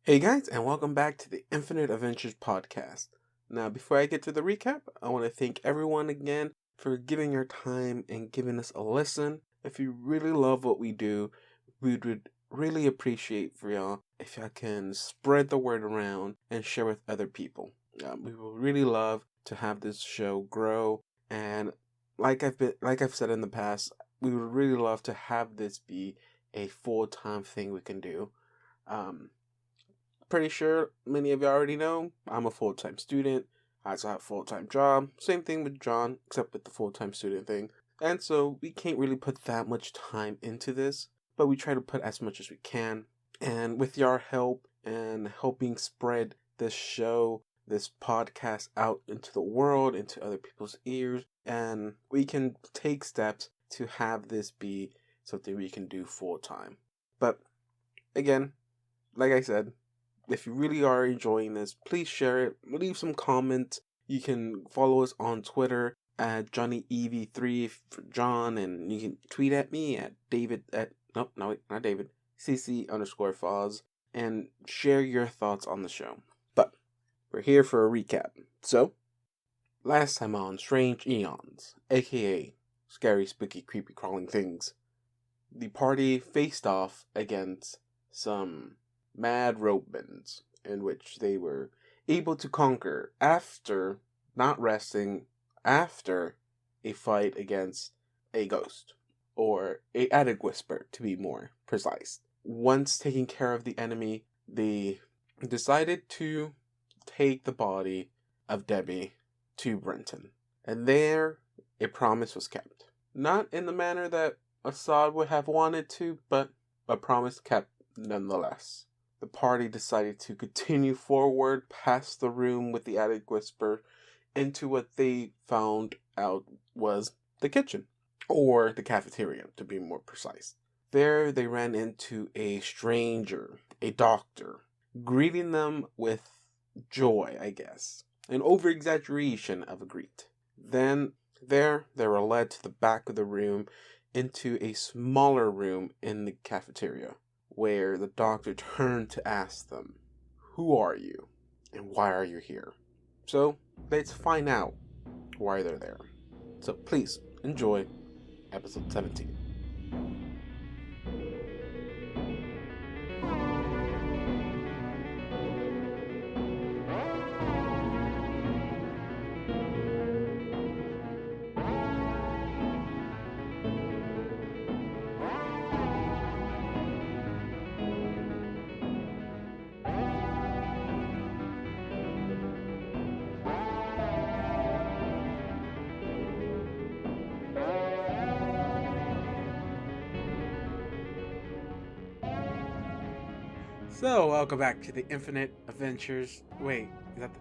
Hey guys, and welcome back to the Infinite Adventures podcast. Now, before I get to the recap, I want to thank everyone again for giving your time and giving us a listen. If you really love what we do, we would really appreciate for y'all if y'all can spread the word around and share with other people. We will really love to have this show grow, and like I've said in the past, we would really love to have this be a full-time thing we can do. Um, Pretty sure many of you already know I'm a full-time student. I also have a full-time job. Same thing with John, except with the full-time student thing. And so we can't really put that much time into this, but we try to put as much as we can. And with your help and helping spread this show, this podcast out into the world, into other people's ears, and we can take steps to have this be something we can do full-time. But again, like I said, if you really are enjoying this, please share it. Leave some comments. You can follow us on Twitter at JohnnyEV3 for John, and you can tweet at me at David at not David, CC_Foz, and share your thoughts on the show. But we're here for a recap. So, last time on Strange Aeons, aka Scary, Spooky, Creepy Crawling Things, the party faced off against some mad ropemen, in which they were able to conquer after not resting after a fight against a ghost, or a attic whisper to be more precise. Once taking care of the enemy, they decided to take the body of Debbie to Brenton, and there a promise was kept. Not in the manner that Assad would have wanted to, but a promise kept nonetheless. The party decided to continue forward past the room with the attic whisper into what they found out was the kitchen, or the cafeteria to be more precise. There they ran into a stranger, a doctor, greeting them with joy, I guess, an over-exaggeration of a greet. Then they were led to the back of the room into a smaller room in the cafeteria, where the doctor turned to ask them, "Who are you, and why are you here?" So, let's find out why they're there. So please, enjoy episode 17. So, welcome back to the Infinite Adventures. Wait,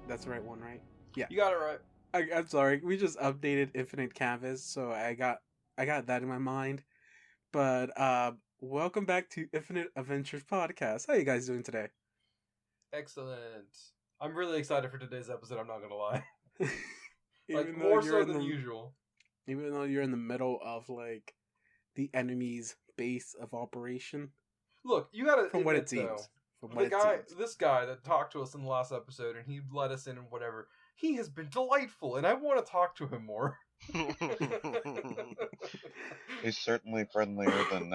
that's the right one, right? Yeah. You got it right. I'm sorry. We just updated Infinite Canvas, so I got that in my mind. But welcome back to Infinite Adventures podcast. How you guys doing today? Excellent. I'm really excited for today's episode, I'm not gonna lie. Even more so than usual. Even though you're in the middle of like the enemy's base of operation. Look, you gotta from admit, what it seems. This guy that talked to us in the last episode and he let us in and whatever, he has been delightful, and I want to talk to him more. He's certainly friendlier than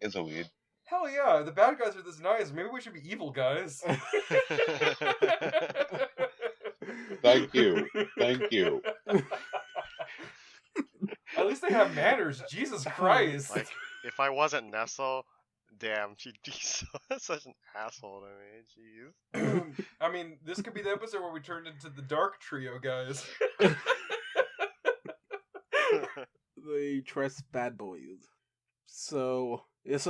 Izoweed. Hell yeah, the bad guys are this nice. Maybe we should be evil guys. Thank you. At least they have manners. Jesus Christ. Like, if I wasn't Nestle, damn, she'd be such an asshole to me. Jeez. I mean, this could be the episode where we turned into the Dark Trio, guys. The Trust Bad Boys. So there's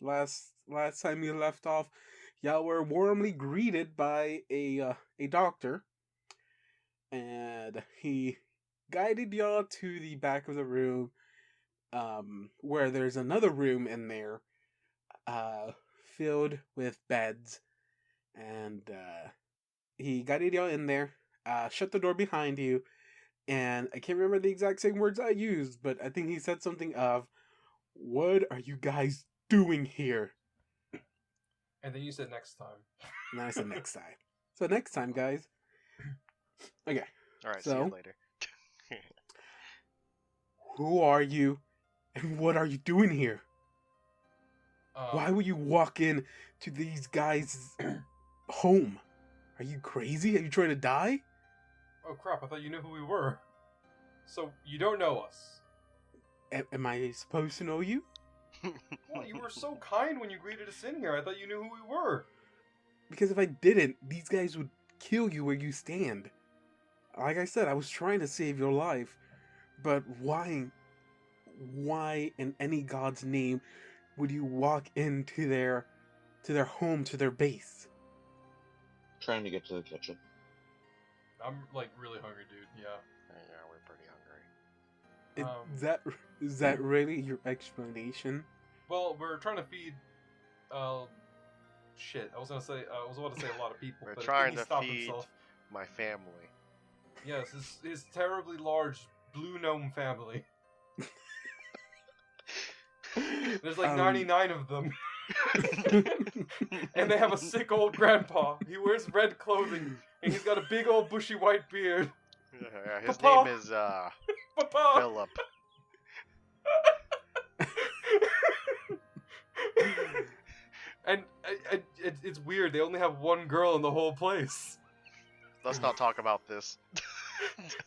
last time we left off, y'all were warmly greeted by a doctor, and he guided y'all to the back of the room, where there's another room in there, filled with beds, and he guided y'all in there, shut the door behind you, and I can't remember the exact same words I used, but I think he said something of, "What are you guys doing here?" And then you said next time. And then I said next time. So next time, guys. Okay. Alright, see So- you later. Who are you, and what are you doing here? Why would you walk in to these guys' home? Are you crazy? Are you trying to die? Oh crap! I thought you knew who we were. So you don't know us. Am I supposed to know you? Well, you were so kind when you greeted us in here. I thought you knew who we were. Because if I didn't, these guys would kill you where you stand. Like I said, I was trying to save your life, but why in any god's name would you walk into their home, to their base? Trying to get to the kitchen. I'm like really hungry, dude. Yeah. Yeah, we're pretty hungry. Is that really your explanation? Well, we're trying to feed. Shit. I was about to say a lot of people. We're but trying he to stopped feed himself. my family. Yes, his terribly large blue gnome family. There's like 99 of them. And they have a sick old grandpa. He wears red clothing, and he's got a big old bushy white beard. Yeah, his Papa! name is Papa! Philip. And it's weird. They only have one girl in the whole place. Let's not talk about this.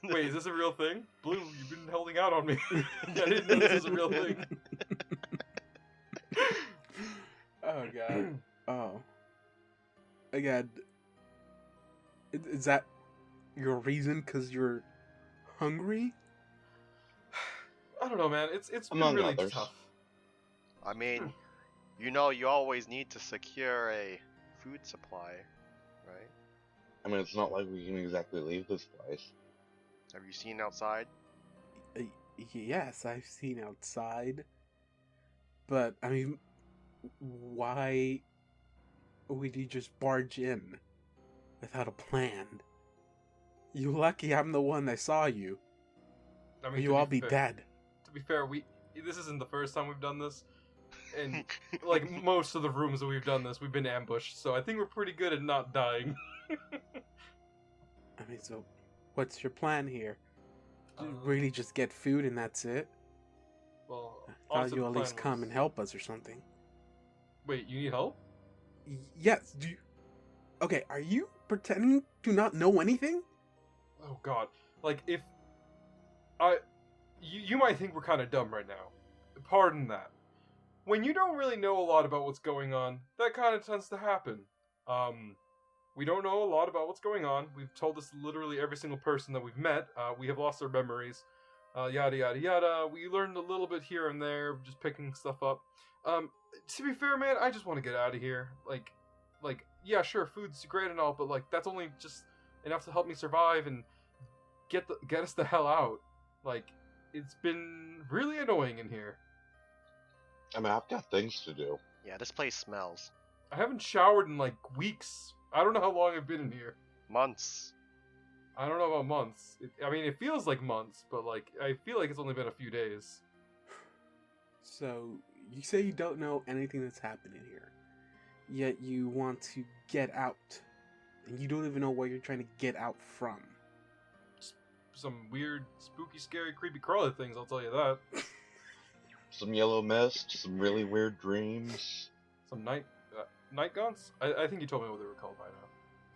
Wait, is this a real thing? Blue, you've been holding out on me. I didn't know this was a real thing. Oh god. Oh. Again. Is that your reason? Because you're hungry? I don't know, man. It's been Among really others. tough. I mean, you know, you always need to secure a food supply, right? I mean, it's not like we can exactly leave this place. Have you seen outside? Yes, I've seen outside. But, I mean, why would you just barge in without a plan? You lucky I'm the one that saw you. I Or mean, you to all be be fair- dead. To be fair, this isn't the first time we've done this, and like most of the rooms that we've done this, we've been ambushed. So I think we're pretty good at not dying. I mean, so what's your plan here? Uh, Really just get food and that's it? Well, I thought honestly, you the at least plan come was- and help us or something. Wait, you need help? Yes, do you... Okay, are you pretending to not know anything? Oh God! Like if you might think we're kind of dumb right now. Pardon that. When you don't really know a lot about what's going on, that kind of tends to happen. We don't know a lot about what's going on. We've told this to literally every single person that we've met. We have lost our memories. Yada yada yada. We learned a little bit here and there, just picking stuff up. To be fair, man, I just want to get out of here. Like, yeah, sure, food's great and all, but like that's only just enough to help me survive and get us the hell out. Like, it's been really annoying in here. I mean, I've got things to do. Yeah, this place smells. I haven't showered in like weeks. I don't know how long I've been in here. Months. I don't know about months. I mean, it feels like months, but like I feel like it's only been a few days. So, you say you don't know anything that's happening here, yet you want to get out, and you don't even know where you're trying to get out from. Some weird, spooky, scary, creepy, crawly things. I'll tell you that. Some yellow mist, some really weird dreams. Some night gaunts. I think you told me what they were called by now.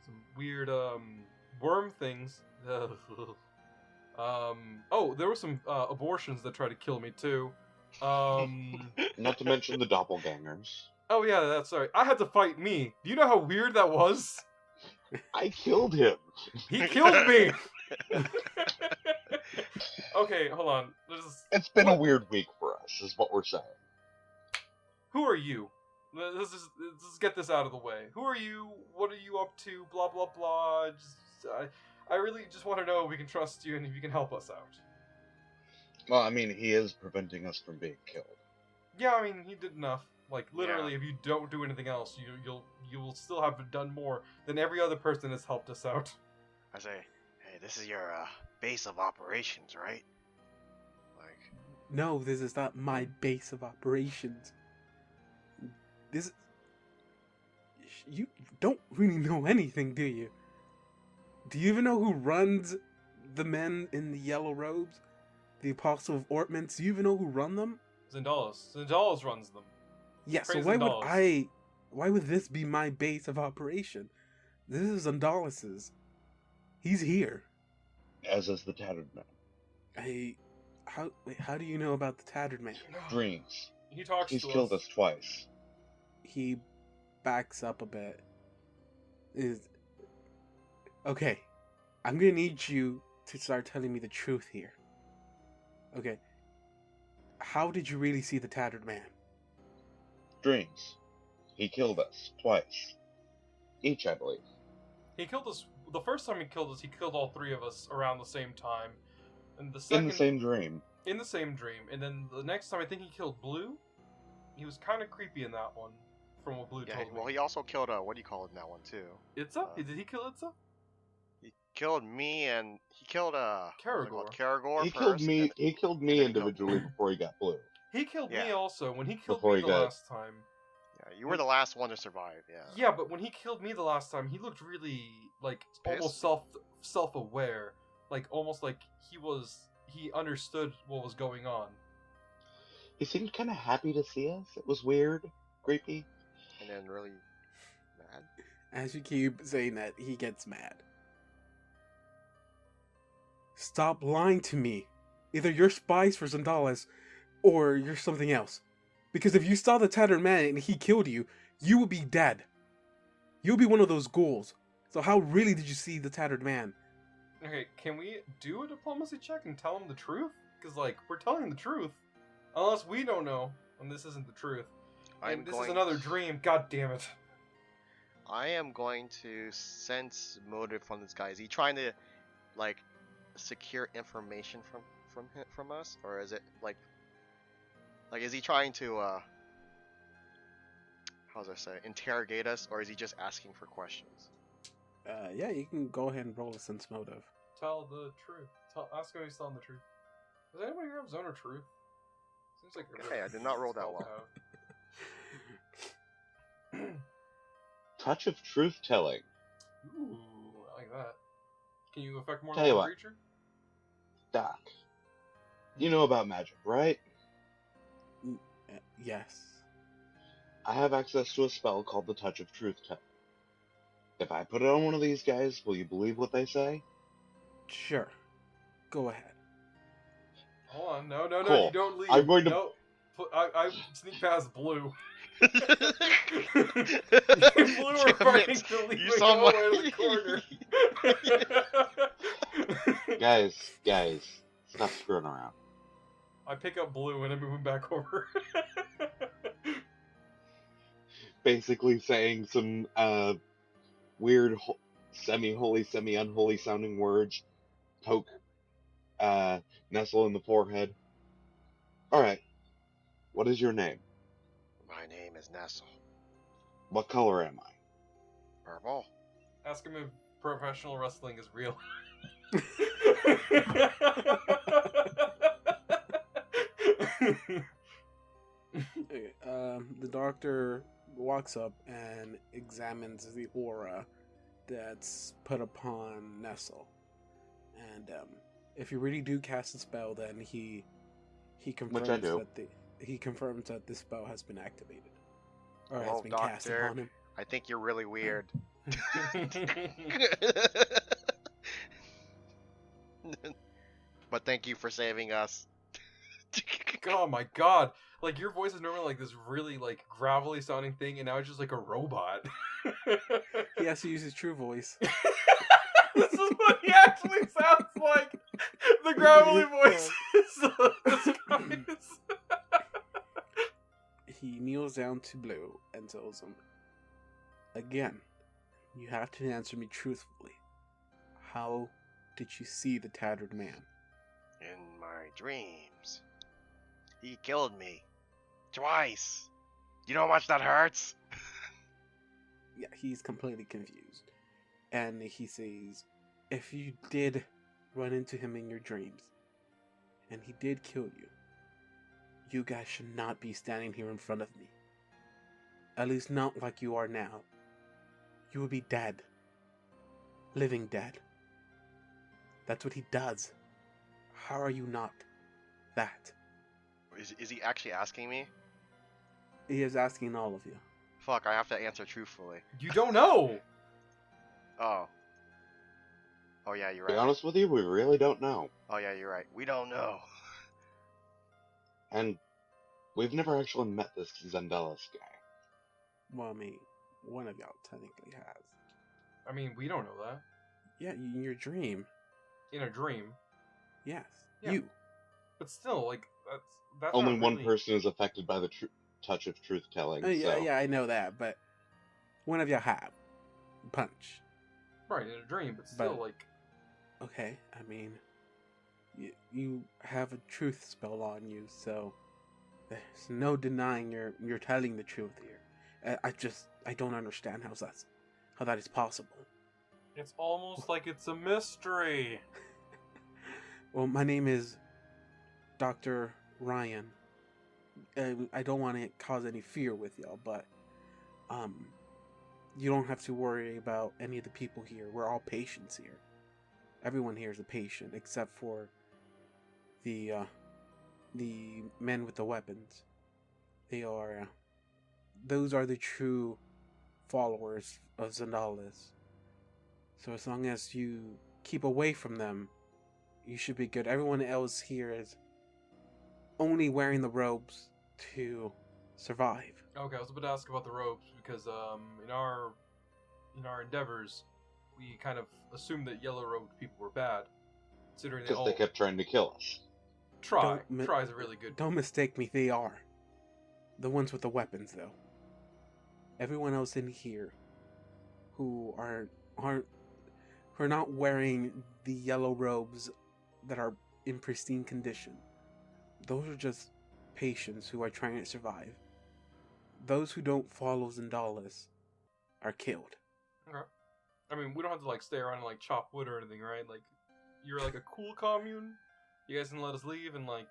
Some weird worm things. Oh, there were some abortions that tried to kill me too. Not to mention the doppelgangers. Oh yeah, that's right. I had to fight me. Do you know how weird that was? I killed him. He killed me. Okay, hold on. It's been a What? weird week for us, is what we're saying. Who are you? Let's get this out of the way. Who are you? What are you up to? Blah blah blah. I really just want to know if we can trust you and if you can help us out. Well, I mean, he is preventing us from being killed. Yeah, I mean he did enough. Like literally, if you don't do anything else, you will still have done more than every other person that's helped us out. I say, hey, this is your base of operations, right? Like, No, this is not my base of operations. This... You don't really know anything, do you? Do you even know who runs the men in the yellow robes? The Apostle of Ortmans? Do you even know who run them? Zendalis. Zendalis runs them. Yeah, so Praise why would Zendalis. why would this be my base of operation? This is Zendalis's. He's here. As is the Tattered Man. How do you know about the Tattered Man? Dreams. He talks He's to killed us twice. He backs up a bit. Okay, I'm gonna need you to start telling me the truth here. Okay, how did you really see the Tattered Man? Dreams. He killed us twice. Each, I believe. He killed us. The first time he killed us, he killed all three of us around the same time. And the second, In the same dream. In the same dream. And then the next time, I think he killed Blue. He was kind of creepy in that one, from what Blue told me. Well, he also killed what do you call it in that one too? Itza? Did he kill Itza? He killed me and he killed Karagor. Karagor He first. killed me. He killed me and then he individually before he got Blue. He killed me Yeah. also. When he killed Before me he the got- last time. Yeah, you were the last one to survive. Yeah. Yeah, but when he killed me the last time, he looked really like Pissed? almost self-aware, like almost like he understood what was going on. He seemed kind of happy to see us. It was weird, creepy. And then really mad. As you keep saying that, he gets mad. Stop lying to me. Either you're spies for Zendalis, or you're something else. Because if you saw the Tattered Man and he killed you, you would be dead. You'll be one of those ghouls. So how really did you see the Tattered Man? Okay, can we do a diplomacy check and tell him the truth? Because like we're telling the truth, unless we don't know, and this isn't the truth. And this is another dream. God damn it. I am going to sense motive from this guy. Is he trying to, like, secure information from us, or is it like is he trying to how's I say, interrogate us, or is he just asking for questions? Yeah, you can go ahead and roll a sense motive. Tell the truth. Ask him if he's telling the truth. Does anybody here have Zone of Truth? Seems like Hey, I did not roll that well. Touch of truth telling. Ooh, I like that. Can you affect more Tell than you one what. creature? Doc. You know about magic, right? Yes. I have access to a spell called the Touch of Truth Telling. If I put it on one of these guys, will you believe what they say? Sure. Go ahead. Hold on, no, Cool. you don't leave. I'm going to- No, I sneak past Blue. Blue Damn are it. fighting to leave You and saw go my- away in the corner. Guys, stop screwing around. I pick up Blue and I move him back over. Basically saying some weird semi-holy, semi-unholy sounding words. Poke Nestle in the forehead. Alright. What is your name? My name is Nestle. What color am I? Purple. Ask him if professional wrestling is real. Okay, the doctor walks up and examines the aura that's put upon Nestle. And if you really do cast a spell, then he confirms Which I do. he confirms that this spell has been activated. Or has Well, been casted Doctor, on him. I think you're really weird. But thank you for saving us. Oh my god. Like, your voice is normally like this really, like, gravelly sounding thing, and now it's just like a robot. He has to use his true voice. This is what he actually sounds like. The gravelly voice is this He kneels down to Blue and tells him, again, you have to answer me truthfully. How did you see the Tattered Man? In my dreams. He killed me. Twice. You know how much that hurts? Yeah, he's completely confused. And he says, if you did run into him in your dreams, and he did kill you, you guys should not be standing here in front of me. At least not like you are now. you would be dead. Living dead. That's what he does. How are you not that? Is he actually asking me? He is asking all of you. Fuck, I have to answer truthfully. You don't know! Oh. Oh yeah, you're To be right. honest with you, we really don't know. Oh yeah, you're right. We don't know. And we've never actually met this Zendelis guy. Well, I mean, one of y'all technically has. I mean, we don't know that. Yeah, in your dream. In a dream. Yes. Yeah. You. But still, like, that's Only not one really... person is affected by the touch of truth-telling, Yeah, so... yeah, I know that, but one of y'all have. Punch. Right, in a dream, but still, like... Okay, I mean, you have a truth spell on you, so there's no denying you're telling the truth here. I don't understand how that is possible. It's almost like it's a mystery. Well, my name is Dr. Ryan. I don't want to cause any fear with y'all, but you don't have to worry about any of the people here. We're all patients here. Everyone here is a patient, except for the men with the weapons. Those are the true followers of Zendalis. So as long as you keep away from them, you should be good. Everyone else here is only wearing the robes to survive. Okay, I was about to ask about the robes, because in our endeavors, we kind of assumed that yellow-robed people were bad, considering they Because all... they kept trying to kill us. Try is a really good... Don't mistake me, they are. The ones with the weapons, though. Everyone else in here who are not wearing the yellow robes that are in pristine condition. Those are just patients who are trying to survive. Those who don't follow Zendalis are killed. Okay. I mean, we don't have to, like, stay around and, like, chop wood or anything, right? Like, you're, like, a cool commune. You guys can let us leave and, like,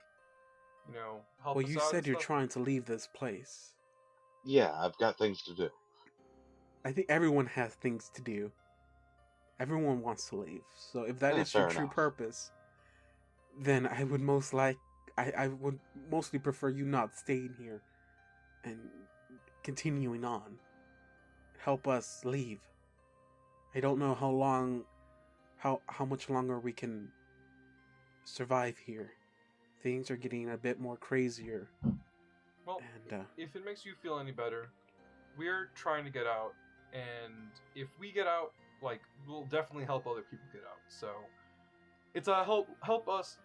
you know, help us out. Well, you said you're trying to leave this place. Yeah, I've got things to do. I think everyone has things to do. Everyone wants to leave. So if that is your fair true enough. purpose, then I would I would mostly prefer you not staying here and continuing on. Help us leave. I don't know how much longer we can survive here. Things are getting a bit more crazier. Well, And if it makes you feel any better, we're trying to get out, and if we get out, like, we'll definitely help other people get out. So it's a help us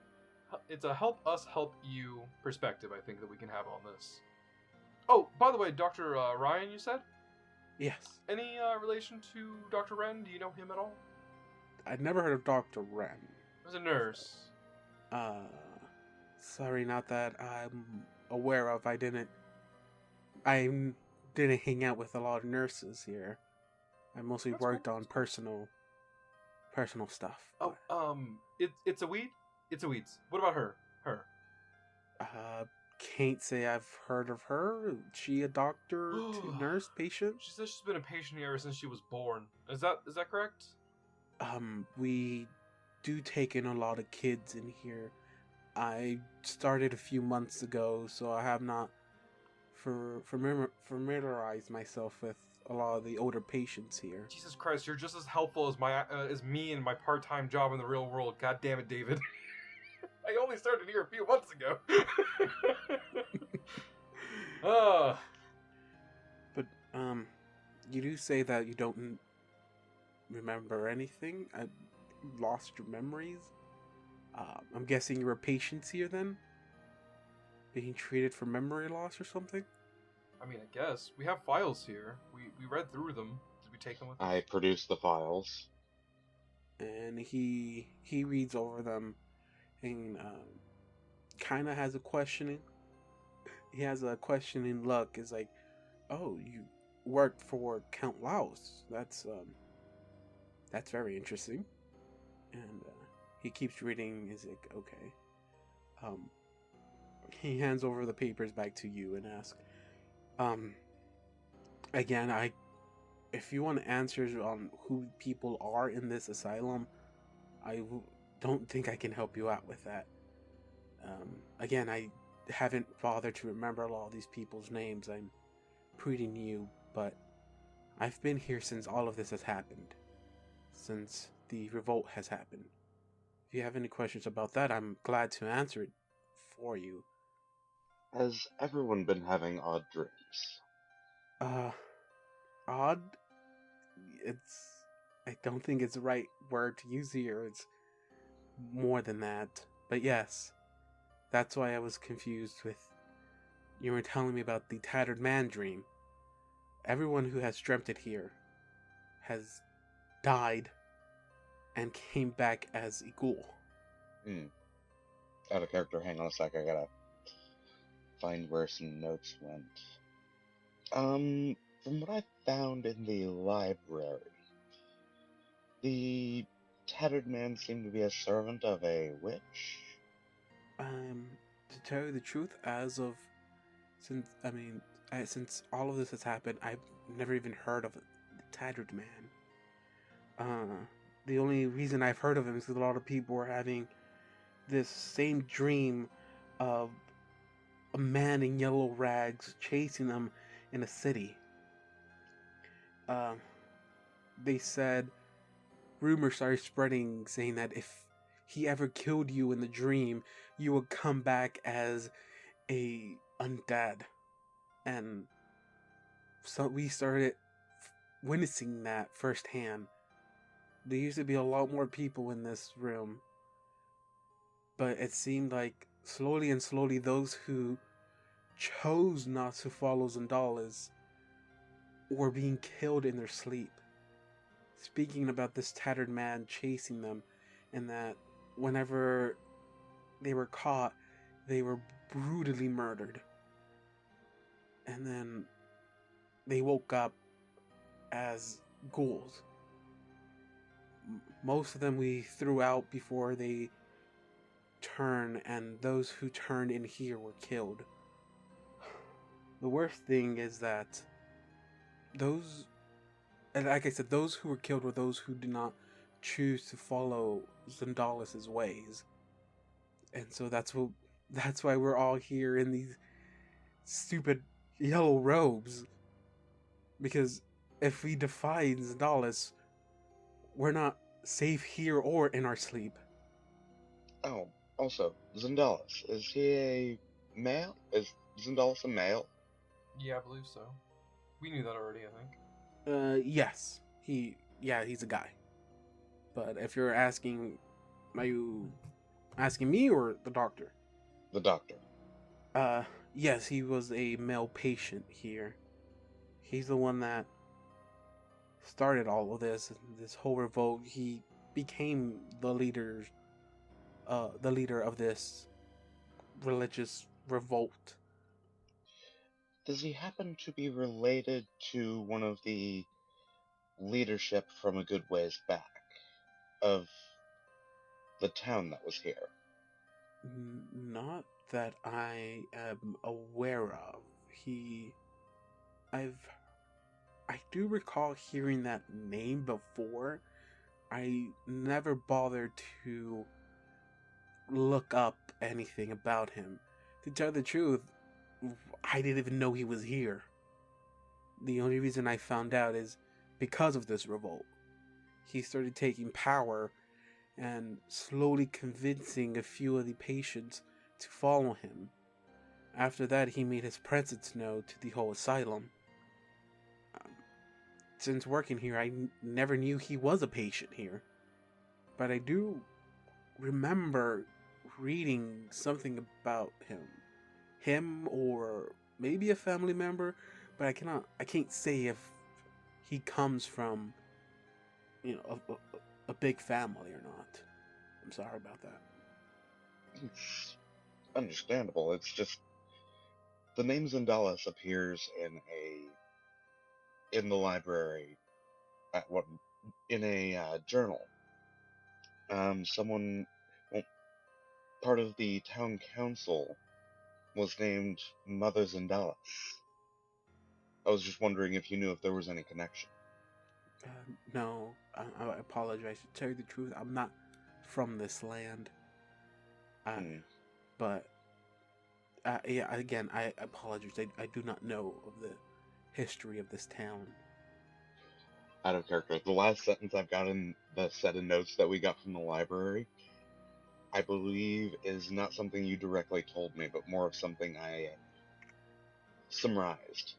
help you perspective, I think, that we can have on this. Oh, by the way, Dr. Ryan, you said? yes, Any relation to Dr. Wren? Do you know him at all? I'd never heard of Dr. Wren. He was a nurse. Sorry, not that I'm aware of. I didn't hang out with a lot of nurses here. I mostly That's worked cool. on personal stuff. Oh, it's a weed? It's a weeds. What about her? Can't say I've heard of her. She a doctor, nurse, patient? She says she's been a patient here ever since she was born. Is that correct? We do take in a lot of kids in here. I started a few months ago, so I have not familiarized myself with a lot of the older patients here. Jesus Christ, you're just as helpful as me in my part-time job in the real world. God damn it, David. I only started here a few months ago. But you do say that you don't remember anything. I lost your memories. I'm guessing you were patients here then, being treated for memory loss or something. I mean, I guess we have files here. We read through them. Did we take them with us? I produced the files. And he reads over them and kind of has a questioning. He has a questioning look. Is like, oh, you worked for Count Laos. That's very interesting. And he keeps reading. Is like, okay. He hands over the papers back to you and asks, again, if you want answers on who people are in this asylum, don't think I can help you out with that. Again, I haven't bothered to remember all these people's names. I'm pretty new, but I've been here since all of this has happened. Since the revolt has happened. If you have any questions about that, I'm glad to answer it for you. Has everyone been having odd dreams? Uh, Odd? I don't think it's the right word to use here. It's more than that. But yes, that's why I was confused with. You were telling me about the tattered man dream. Everyone who has dreamt it here has died and came back as a ghoul. Out of character, hang on a sec, I gotta find where some notes went. From what I found in the library, the tattered man seemed to be a servant of a witch. To tell you the truth, since all of this has happened, I've never even heard of the tattered man. The only reason I've heard of him is because a lot of people were having this same dream of a man in yellow rags chasing them in a city. They said rumors started spreading saying that if he ever killed you in the dream, you would come back as a undead. And so we started witnessing that firsthand. There used to be a lot more people in this room, but it seemed like slowly and slowly those who chose not to follow Zandalas were being killed in their sleep. Speaking about this tattered man chasing them, and that whenever they were caught, they were brutally murdered. And then they woke up as ghouls. Most of them we threw out before they turned, and those who turned in here were killed. The worst thing is that like I said, those who were killed were those who did not choose to follow Zandalas' ways. And so that's why we're all here in these stupid yellow robes. Because if we defy Zandalas, we're not safe here or in our sleep. Oh, also, Zandalas, is he a male? Is Zandalas a male? Yeah, I believe so. We knew that already, I think. Yes. He's a guy. But if you're asking, are you asking me or the doctor? The doctor. Yes, he was a male patient here. He's the one that started all of this whole revolt. He became the leader of this religious revolt. Does he happen to be related to one of the leadership from a good ways back of the town that was here? Not that I am aware of. I do recall hearing that name before. I never bothered to look up anything about him. To tell the truth, I didn't even know he was here. The only reason I found out is because of this revolt. He started taking power and slowly convincing a few of the patients to follow him. After that, he made his presence known to the whole asylum. Since working here, I never knew he was a patient here. But I do remember reading something about him. Him or maybe a family member, but I can't say if he comes from, a big family or not. I'm sorry about that. It's understandable. It's just the name Zandalas appears in the library in a journal. Someone, well, part of the town council was named Mother Zandalas. I was just wondering if you knew if there was any connection. No, I apologize. To tell you the truth, I'm not from this land. But yeah, again, I apologize. I do not know of the history of this town. Out of character. The last sentence I've got in the set of notes that we got from the library, I believe, is not something you directly told me, but more of something I summarized.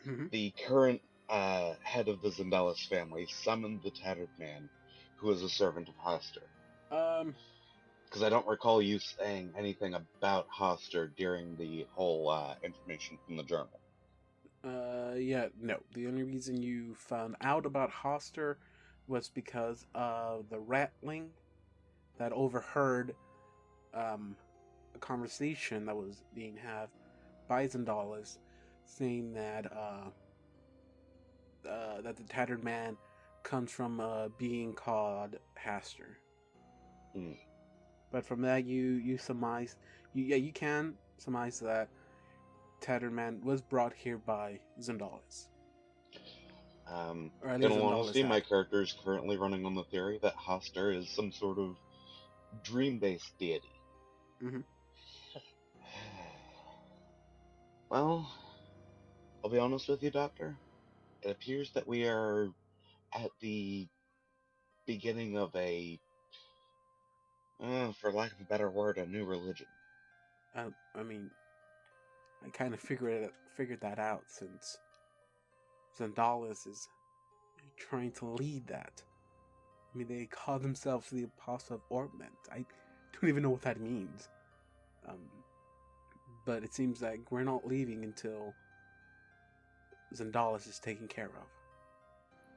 Mm-hmm. The current head of the Zendalis family summoned the Tattered Man, who was a servant of Hoster. Because I don't recall you saying anything about Hoster during the whole information from the journal. Yeah, no. The only reason you found out about Hoster was because of the ratling that overheard a conversation that was being had by Zendalis, saying that that the Tattered Man comes from a being called Haster. Mm. But from that, you surmise, you can surmise that Tattered Man was brought here by Zendalis. Or at In least all Zendalis honesty, my had. character is currently running on the theory that Hoster is some sort of dream-based deity. Mm-hmm. Well, I'll be honest with you, Doctor. It appears that we are at the beginning of a, for lack of a better word, a new religion. I mean, I kind of figured that out since Zendalis is trying to lead that. I mean, they call themselves the Apostle of Ornament. I don't even know what that means. But it seems like we're not leaving until Zendalis is taken care of.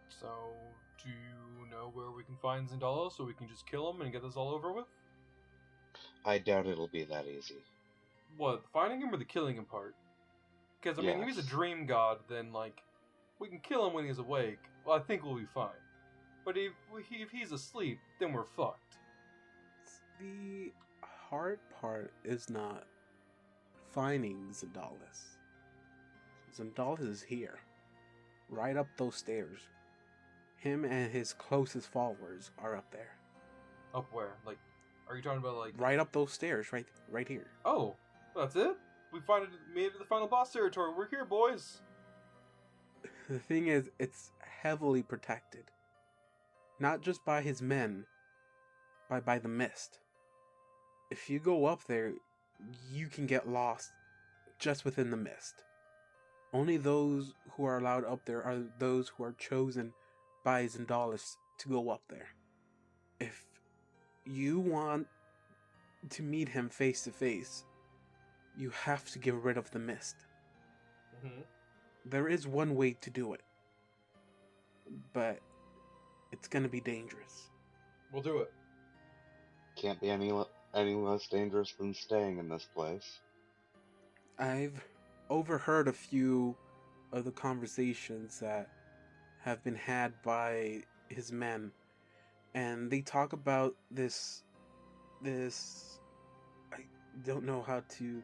So, do you know where we can find Zendalo so we can just kill him and get this all over with? I doubt it'll be that easy. What, finding him or the killing him part? Because, I mean, if he's a Yes. dream god, then, like, we can kill him when he's awake. Well, I think we'll be fine. But if he's asleep, then we're fucked. The hard part is not finding Zendalis. Zendalis is here. Right up those stairs. Him and his closest followers are up there. Up where? Like, are you talking about, like... Right up those stairs, right here. Oh, that's it? We made it to the final boss territory. We're here, boys. The thing is, it's heavily protected. Not just by his men, but by the mist. If you go up there, you can get lost just within the mist. Only those who are allowed up there are those who are chosen by Zendalis to go up there. If you want to meet him face to face, you have to get rid of the mist. Mm-hmm. There is one way to do it, but it's gonna be dangerous. We'll do it. Can't be any less dangerous than staying in this place. I've overheard a few of the conversations that have been had by his men, and they talk about this I don't know how to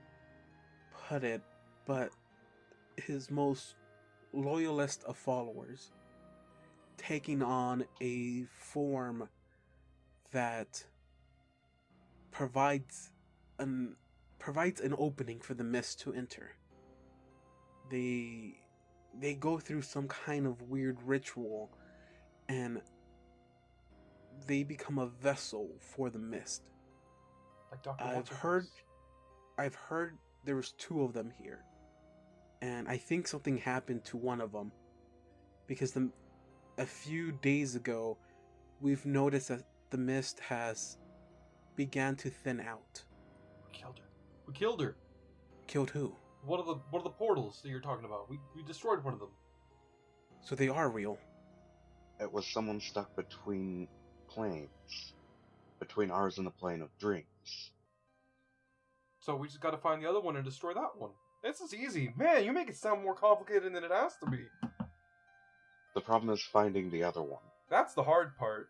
put it, but his most loyalist of followers taking on a form that provides an opening for the mist to enter. They go through some kind of weird ritual, and they become a vessel for the mist. Like Dr. I've heard there was two of them here, and I think something happened to one of them, because a few days ago, we've noticed that the mist has began to thin out. We killed her. Killed who? One of the portals that you're talking about. We destroyed one of them. So they are real. It was someone stuck between planes. Between ours and the plane of dreams. So we just gotta find the other one and destroy that one. This is easy. Man, you make it sound more complicated than it has to be. The problem is finding the other one. That's the hard part.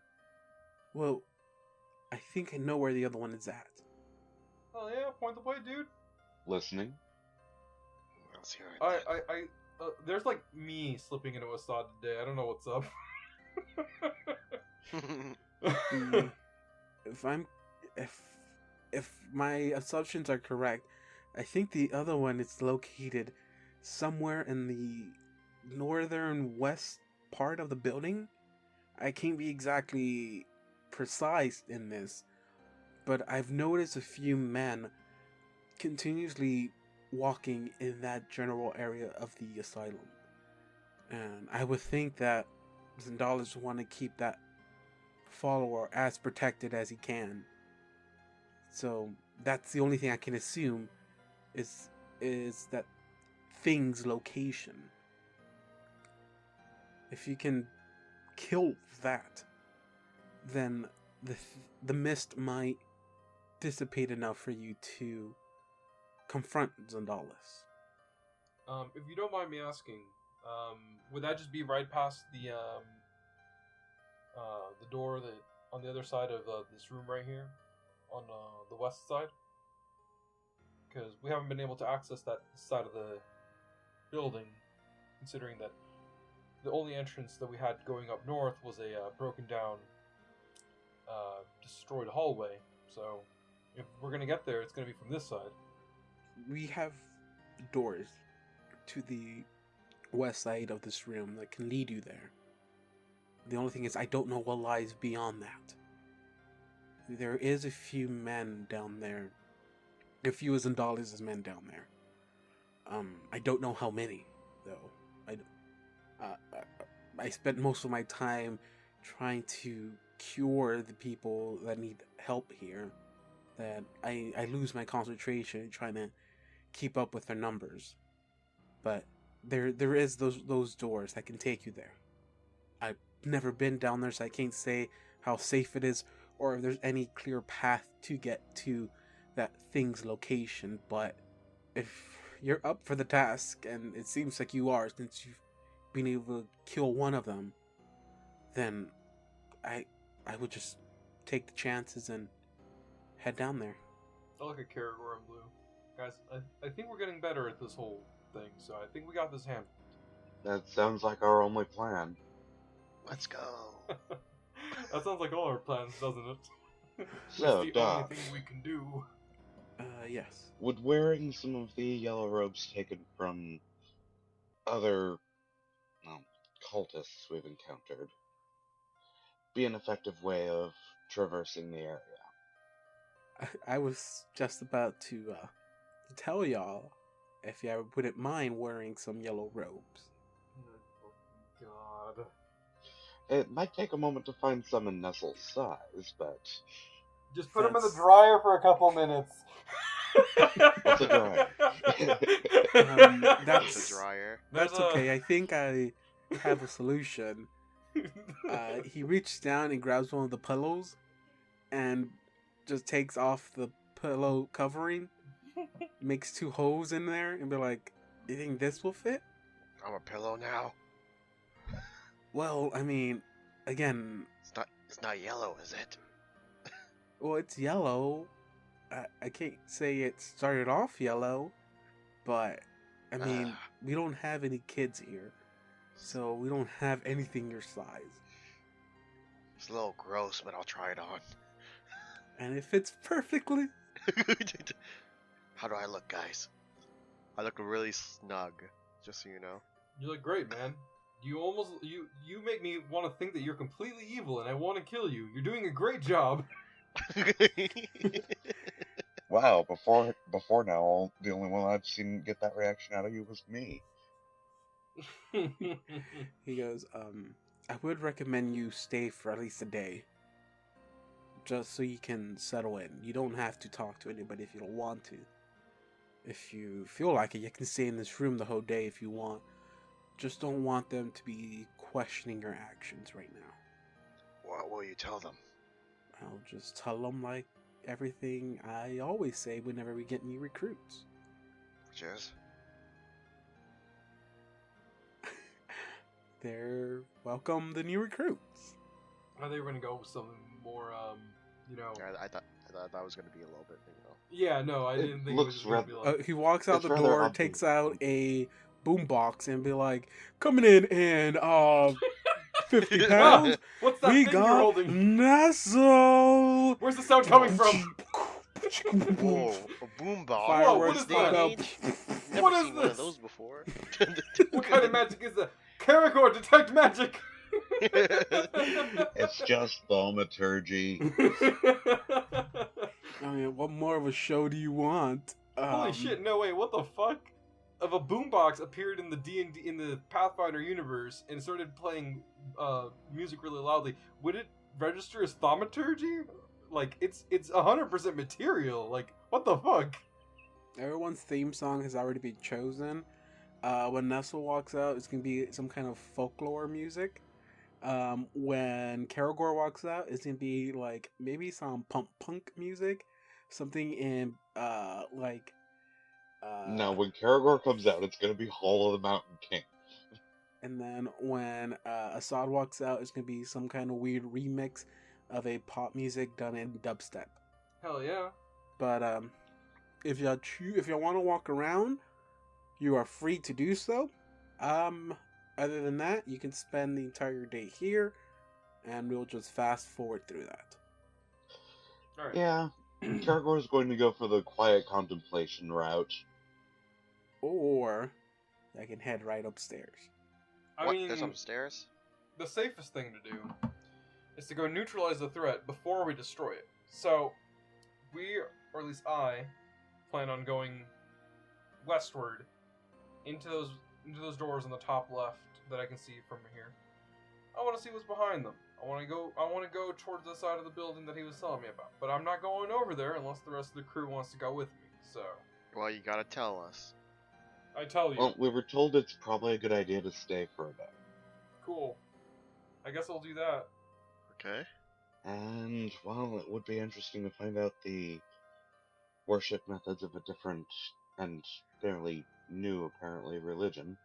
Well, I think I know where the other one is at. Oh yeah, point the way, dude. Listening. Let's hear it. There's like me slipping into Assad today. I don't know what's up. The, if I'm if my assumptions are correct, I think the other one is located somewhere in the northern west part of the building. I can't be exactly precise in this, but I've noticed a few men continuously walking in that general area of the asylum. And I would think that Zendalis would want to keep that follower as protected as he can. So that's the only thing I can assume is that thing's location. If you can kill that, then the mist might dissipate enough for you to confront Zendalis. If you don't mind me asking, would that just be right past the door that on the other side of this room right here, on the west side? Because we haven't been able to access that side of the building, considering that the only entrance that we had going up north was a broken down, destroyed hallway. So, if we're gonna get there, it's gonna be from this side. We have doors to the west side of this room that can lead you there. The only thing is, I don't know what lies beyond that. There is a few men down there. A few Zendalis' men down there. I don't know how many, though. I spent most of my time trying to cure the people that need help here. That I lose my concentration trying to keep up with their numbers. But there is those doors that can take you there. I've never been down there, so I can't say how safe it is or if there's any clear path to get to that thing's location. But if you're up for the task, and it seems like you are, since you've been able to kill one of them, then I would just take the chances and head down there. I like a Karagor in blue. Guys, I think we're getting better at this whole thing, so I think we got this handled. That sounds like our only plan. Let's go. That sounds like all our plans, doesn't it? So, it's the only Doc. thing we can do. Yes. Would wearing some of the yellow robes taken from other cultists we've encountered be an effective way of traversing the area? I was just about to tell y'all if y'all wouldn't mind wearing some yellow robes. Oh, God. It might take a moment to find some in Nestle's size, but... Just put them in the That's- dryer for a couple minutes. What's a dryer? That's That's a dryer. That's okay. I think I have a solution. He reaches down and grabs one of the pillows and just takes off the pillow covering, makes 2 holes in there, and be like, "You think this will fit?" I'm a pillow now. Well, I mean, again, It's not yellow, is it? well, it's yellow. I can't say it started off yellow, but I mean, we don't have any kids here, so we don't have anything your size. It's a little gross, but I'll try it on. And it fits perfectly. How do I look, guys? I look really snug, just so you know. You look great, man. You make me want to think that you're completely evil and I want to kill you. You're doing a great job. Wow, before now, the only one I've seen get that reaction out of you was me. He goes, I would recommend you stay for at least a day. Just so you can settle in. You don't have to talk to anybody if you don't want to. If you feel like it, you can stay in this room the whole day if you want. Just don't want them to be questioning your actions right now. What will you tell them? I'll just tell them like everything I always say whenever we get new recruits. Which is? They're welcome the new recruits. I think we're gonna go with something more, I thought that was gonna be a little bit, Yeah, no, I It didn't think it looks was gonna be like. He walks out It's the rather door, obvious. takes out a boombox, and be like, "Coming in and 50 pounds. What's that We thing you're got holding? Nestle. Where's the sound coming from? Whoa, a boombox. Whoa, what Fireworks is This day and that? age? Never What is seen one of this? those before. What kind of magic is that? Karagor, detect magic! It's just thaumaturgy. I mean, what more of a show do you want? Holy shit! No way! What the fuck? If a boombox appeared in the D&D in the Pathfinder universe and started playing music really loudly, would it register as thaumaturgy? Like it's 100% material. Like what the fuck? Everyone's theme song has already been chosen. When Nestle walks out, it's gonna be some kind of folklore music. When Karagor walks out, it's gonna be like maybe some punk music, something in like. Now, when Karagor comes out, it's gonna be Hall of the Mountain King. And then when Assad walks out, it's gonna be some kind of weird remix of a pop music done in dubstep. Hell yeah! But if y'all want to walk around, you are free to do so. Other than that, you can spend the entire day here, and we'll just fast forward through that. All right. Yeah, Karagor's going to go for the quiet contemplation route. Or I can head right upstairs. I What? mean, There's upstairs? the safest thing to do is to go neutralize the threat before we destroy it. So, we, or at least I, plan on going westward into those doors on the top left that I can see from here. I want to see what's behind them. I want to go towards the side of the building that he was telling me about. But I'm not going over there unless the rest of the crew wants to go with me. So, Well, you gotta tell us. I tell you. Well, we were told it's probably a good idea to stay for a bit. Cool. I guess I'll do that. Okay. And, well, it would be interesting to find out the worship methods of a different and fairly new, apparently, religion.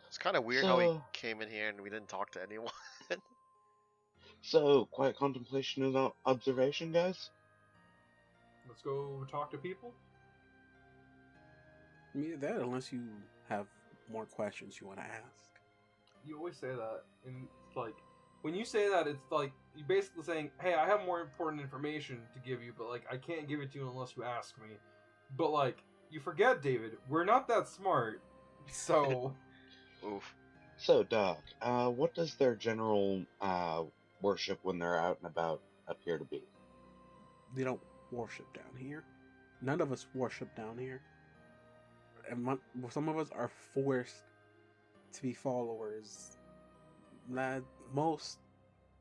It's kind of weird how he So- came in here and we didn't talk to anyone. So, quiet contemplation and observation, guys? Let's go talk to people. Me that unless you have more questions you want to ask. You always say that, and it's like when you say that, it's like you're basically saying, "Hey, I have more important information to give you, but like I can't give it to you unless you ask me." But like you forget, David, we're not that smart, so Oof. So, Doc, what does their general worship when they're out and about appear to be? They don't worship down here. None of us worship down here. And some of us are forced to be followers. That most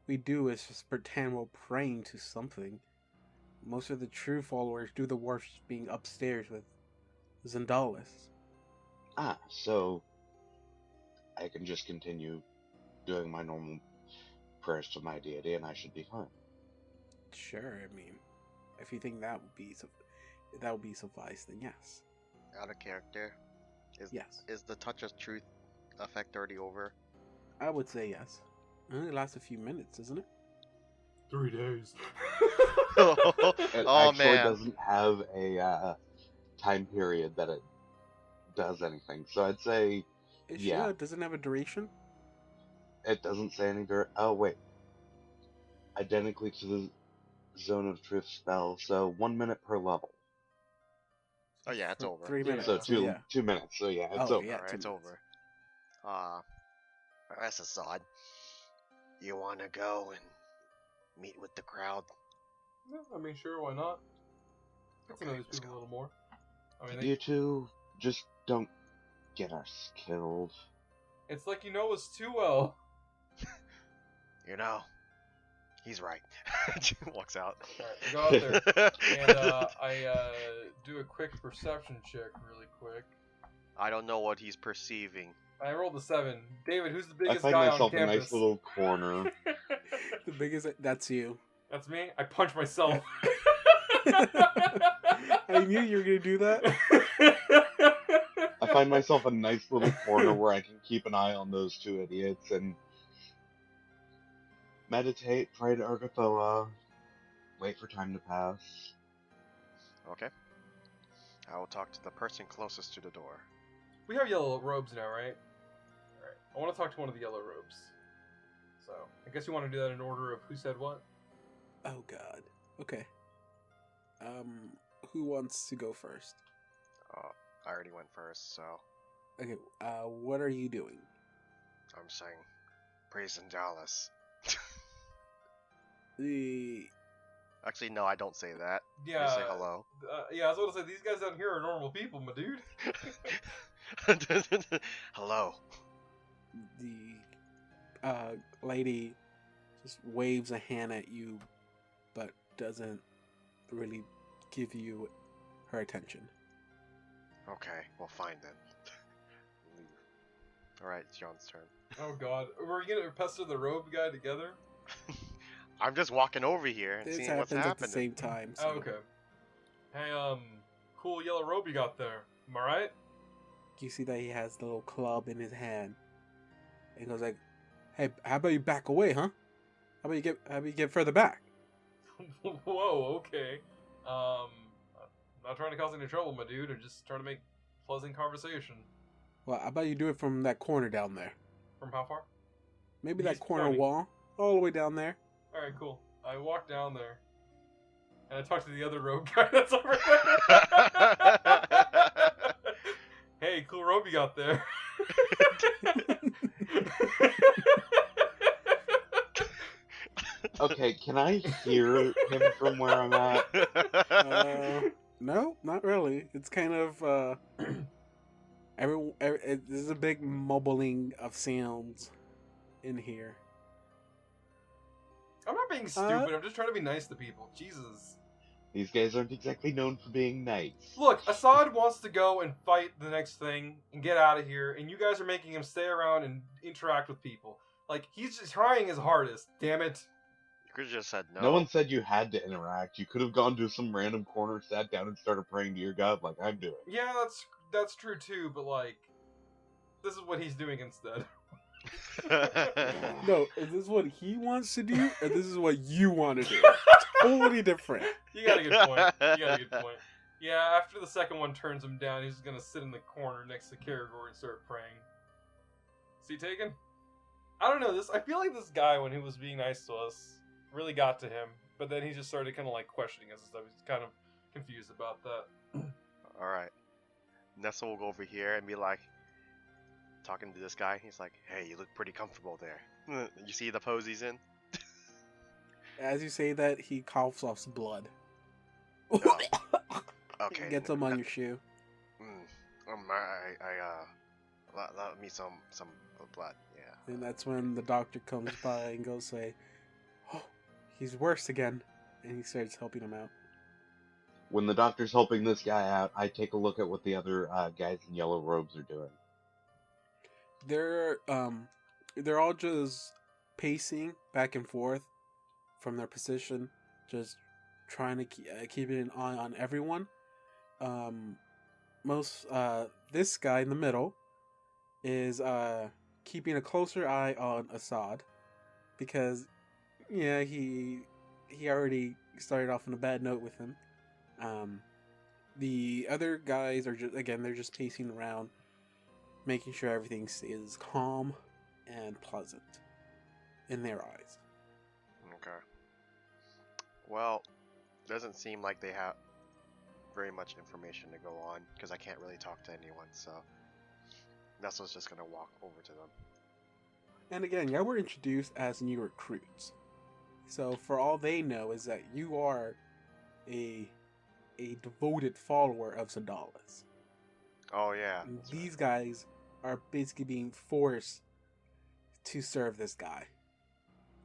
we do is just pretend we're praying to something. Most of the true followers do the worshiping upstairs with Zendalis. Ah, so I can just continue doing my normal prayers to my deity and I should be fine. Sure, I mean, if you think that would be suffice, then yes. Out of character. Yes. Is the touch of truth effect already over? I would say yes. It only lasts a few minutes, isn't it? 3 days. It Oh actually man. doesn't have a time period that it does anything. So I'd say It Yeah. should. Doesn't have a duration. it doesn't say any oh wait. Identically to the Zone of Truth spell, so 1 minute per level. Oh yeah, it's over. 3 Yeah. minutes. So So yeah. 2 minutes, so yeah, it's Oh, over. yeah. Alright, 2 it's minutes. over. That's Assad. You wanna go and meet with the crowd? Yeah, I mean, sure, why not? Get to know Okay, these let's people a go. little more. I mean, You two just don't get us killed. it's like you know us too well. You know, he's right. Walks out. Alright, I go out there. And I do a quick perception check really quick. I don't know what he's perceiving. I rolled a 7. David, who's the I biggest find guy on myself a campus? nice little corner. The biggest. That's you. That's me? I punch myself. I knew you were gonna do that. I find myself a nice little corner where I can keep an eye on those two idiots and meditate, pray to Urgathoa, wait for time to pass. Okay. I will talk to the person closest to the door. We have yellow robes now, right? I want to talk to one of the yellow robes. So, I guess you want to do that in order of who said what? Oh God. Okay. Who wants to go first? I already went first, so Okay. What are you doing? I'm saying, praise in Dallas. The Actually, no, I don't say that. Yeah. I say hello. Yeah, I was going to say, these guys down here are normal people, my dude. Hello. The lady just waves a hand at you, but doesn't really give you her attention. Okay, well, fine then. Leave. Alright, it's John's turn. Oh god. We're we going to pester the robe guy together? I'm just walking over here and This seeing what's happens at the happening. same time. Oh, So okay. Hey, cool yellow robe you got there. Am I right? you see that he has the little club in his hand, and he goes like, "Hey, how about you back away, huh? How about you get further back?" Whoa, okay. I'm not trying to cause any trouble, my dude. I'm just trying to make pleasant conversation. Well, how about you do it from that corner down there? From how far? Maybe He's that corner pointing. wall, all the way down there. Alright, cool. I walk down there. And I talk to the other robe guy that's over there. Hey, cool robe you got there. Okay, can I hear him from where I'm at? No, not really. It's kind of there's a big mumbling of sounds in here. I'm not being stupid. I'm just trying to be nice to people. Jesus. These guys aren't exactly known for being nice. Look, Assad wants to go and fight the next thing and get out of here, and you guys are making him stay around and interact with people. Like, he's just trying his hardest. Damn it. You could have just said no. No one said you had to interact. You could have gone to some random corner, sat down, and started praying to your god like I'm doing. Yeah, that's true too, but like, this is what he's doing instead. No, is this what he wants to do, or this is what you want to do? Totally different. You got a good point. You got a good point. Yeah, after the second one turns him down, he's gonna sit in the corner next to Karagor and start praying. Is he taken? I don't know. I feel like this guy, when he was being nice to us, really got to him. But then he just started kind of like questioning us and stuff. He's kind of confused about that. Alright. Nessa will go over here and be like, talking to this guy. He's like, hey, you look pretty comfortable there. You see the pose he's in? As you say that, he coughs off some blood. Oh, okay. Gets him on your shoe. Let me some blood, yeah. And that's when the doctor comes by and goes say, "Oh, he's worse again." And he starts helping him out. When the doctor's helping this guy out, I take a look at what the other guys in yellow robes are doing. They're all just pacing back and forth from their position, just trying to keep an eye on everyone. This guy in the middle is keeping a closer eye on Assad, because yeah, he already started off on a bad note with him. The other guys are they're just pacing around, making sure everything stays calm and pleasant in their eyes. Okay. Well, doesn't seem like they have very much information to go on, because I can't really talk to anyone, so Nestle's just gonna walk over to them. And again, y'all were introduced as new recruits. So for all they know is that you are a devoted follower of Sadalis. Oh yeah. These guys are basically being forced to serve this guy.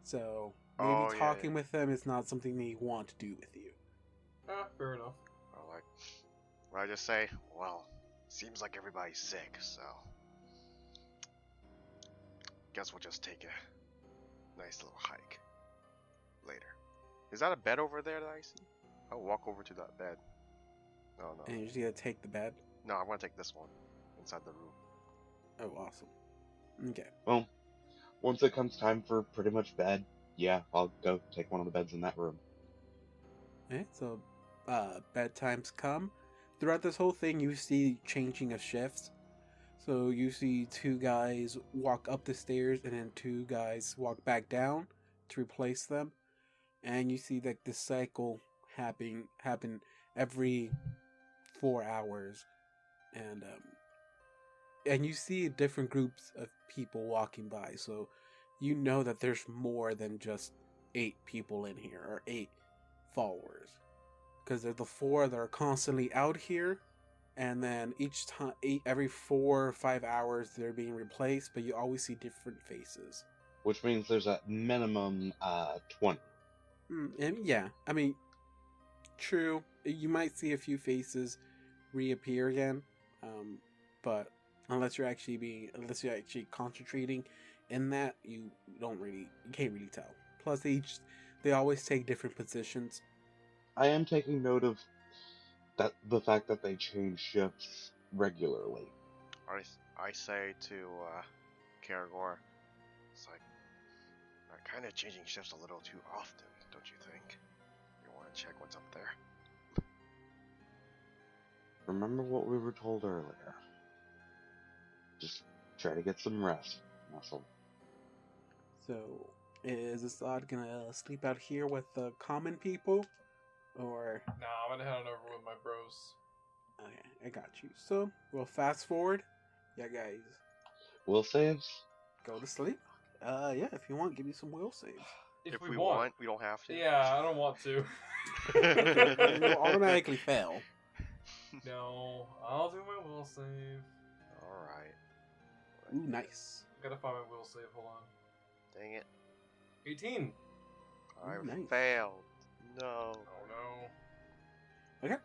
So maybe talking with them is not something they want to do with you. Fair enough. I just say, well, seems like everybody's sick, so guess we'll just take a nice little hike later. Is that a bed over there that I see? I'll walk over to that bed. Oh no. And you're just gonna take the bed? No, I'm gonna take this one inside the room. Oh, awesome. Okay. Well, once it comes time for pretty much bed, yeah, I'll go take one of the beds in that room. Okay, so bedtimes come. Throughout this whole thing, you see changing of shifts. So you see two guys walk up the stairs and then two guys walk back down to replace them. And you see that this cycle happen every 4 hours. And you see different groups of people walking by. So you know that there's more than just 8 people in here or 8 followers. Because there's the 4 that are constantly out here, and then each time, every 4 or 5 hours, they're being replaced, but you always see different faces. Which means there's a minimum 20. And yeah, I mean, true. You might see a few faces reappear again, but unless you're actually concentrating in that, you can't really tell. Plus, they always take different positions. I am taking note of the fact that they change shifts regularly. I say to Karagor, it's like, they're kind of changing shifts a little too often, don't you think? You want to check what's up there? Remember what we were told earlier. Just try to get some rest, muscle. So, is Assad gonna sleep out here with the common people? Or... Nah, I'm gonna head on over with my bros. Okay, I got you. So, we'll fast forward. Yeah, guys. Will saves? Go to sleep? Yeah, if you want, give me some will saves. If we want, we don't have to. Yeah, I don't want to. Okay, you'll automatically fail. No, I'll do my will save. Alright. Ooh, nice. I gotta find my will save, hold on. Dang it. 18. I nice. failed. No. Oh no. Okay.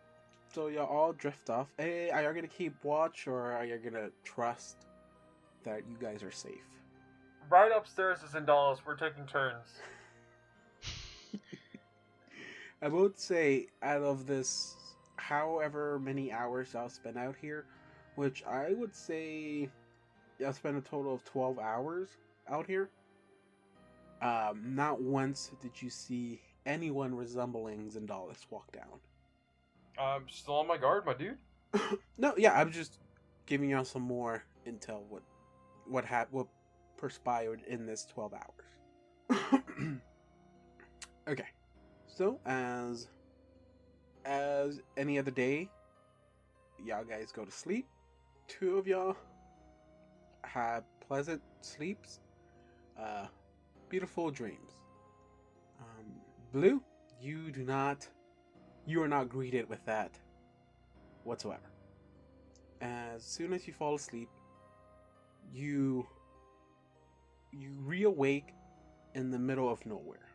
So y'all all drift off. Hey, are you gonna keep watch, or are you gonna trust that you guys are safe? Right upstairs is Indalis. We're taking turns. I would say out of this, however many hours y'all spent out here, which I would say y'all spent a total of 12 hours out here. Not once did you see anyone resembling Zendalis walk down. I'm still on my guard, my dude. No, yeah, I'm just giving y'all some more intel. What perspired in this 12 hours. Okay, so as any other day, y'all guys go to sleep. 2 of y'all have pleasant sleeps, beautiful dreams. Blue, you are not greeted with that whatsoever. As soon as you fall asleep, you reawake in the middle of nowhere.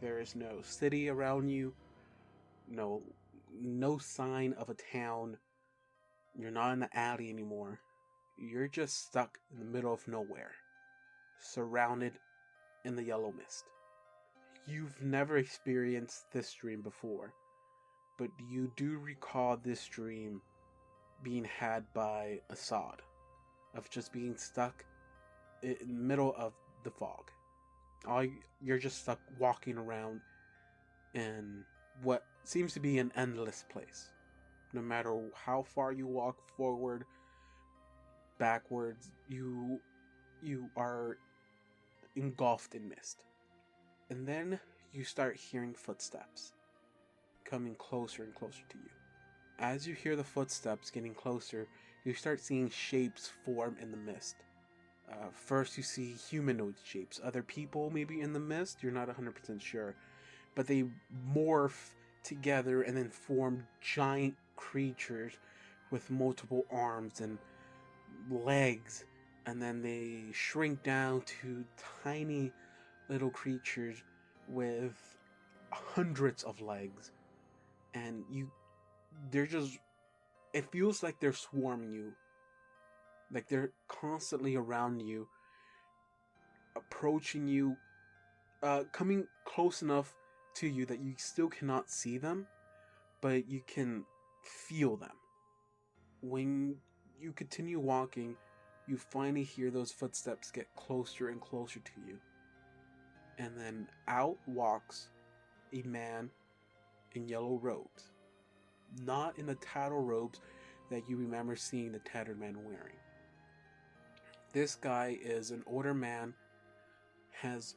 There is no city around you, no sign of a town. You're not in the alley anymore. You're just stuck in the middle of nowhere, surrounded in the yellow mist. You've never experienced this dream before, but you do recall this dream being had by Assad, of just being stuck in the middle of the fog. You're just stuck walking around in what seems to be an endless place. No matter how far you walk forward, backwards, you are engulfed in mist. And then you start hearing footsteps coming closer and closer to you. As you hear the footsteps getting closer, you start seeing shapes form in the mist. First you see humanoid shapes. Other people maybe in the mist, you're not 100% sure. But they morph together and then form giant creatures with multiple arms and legs. And then they shrink down to tiny little creatures with hundreds of legs. And it feels like they're swarming you. Like they're constantly around you, approaching you, coming close enough to you that you still cannot see them, but you can feel them. When you continue walking, you finally hear those footsteps get closer and closer to you. And then out walks a man in yellow robes. Not in the tattered robes that you remember seeing the tattered man wearing. This guy is an older man, has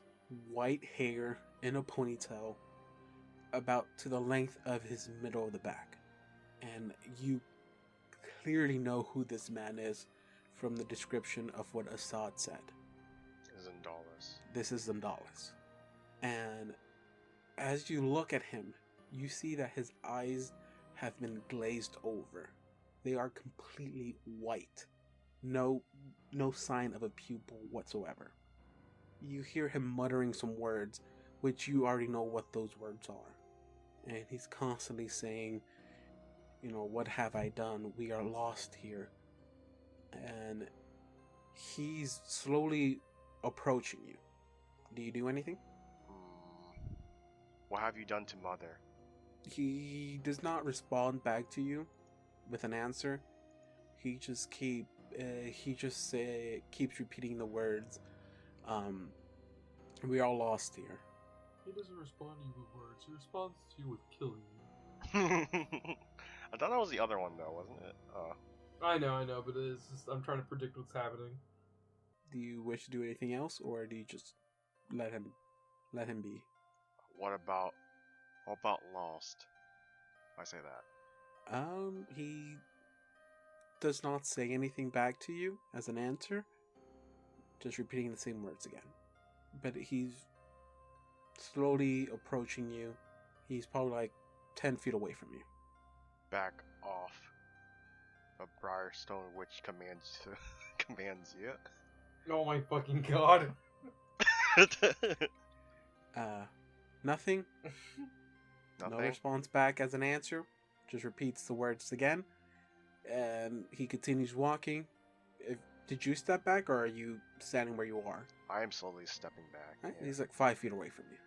white hair in a ponytail, about to the length of his middle of the back. And you clearly know who this man is from the description of what Assad said. Zendalis. This is Zendalis. And as you look at him, you see that his eyes have been glazed over. They are completely white. No sign of a pupil whatsoever. You hear him muttering some words, which you already know what those words are. And he's constantly saying, what have I done? We are lost here. And he's slowly approaching you. Do you do anything? What have you done to Mother? He does not respond back to you with an answer. He just keeps repeating the words, we are lost here. He doesn't respond to you with words. He responds to you with killing you. I thought that was the other one though, wasn't it? I know, but it's just, I'm trying to predict what's happening. Do you wish to do anything else, or do you just let him be? What about Lost? If I say that. He does not say anything back to you as an answer, just repeating the same words again. But he's slowly approaching you. He's probably like 10 feet away from you. Back off. A Briarstone witch commands you. Oh my fucking god. Nothing. Nothing? No response back as an answer. Just repeats the words again. And he continues walking. Did you step back, or are you standing where you are? I am slowly stepping back. Right? Yeah. He's like 5 feet away from you.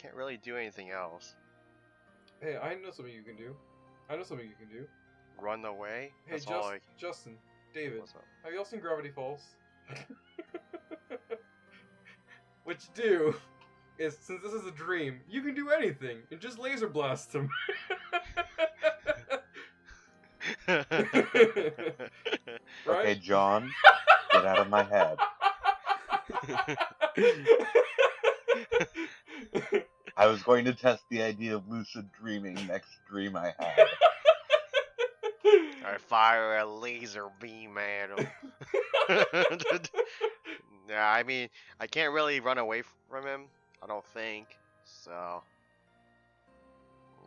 Can't really do anything else. Hey, I know something you can do. Run away? Hey, Justin, David, What's up? have y'all seen Gravity Falls? What you do is, since this is a dream, you can do anything and just laser blast him. Right? Okay, John, get out of my head. I was going to test the idea of lucid dreaming next dream I had. I fire a laser beam at him. Yeah, I mean, I can't really run away from him, I don't think. So, I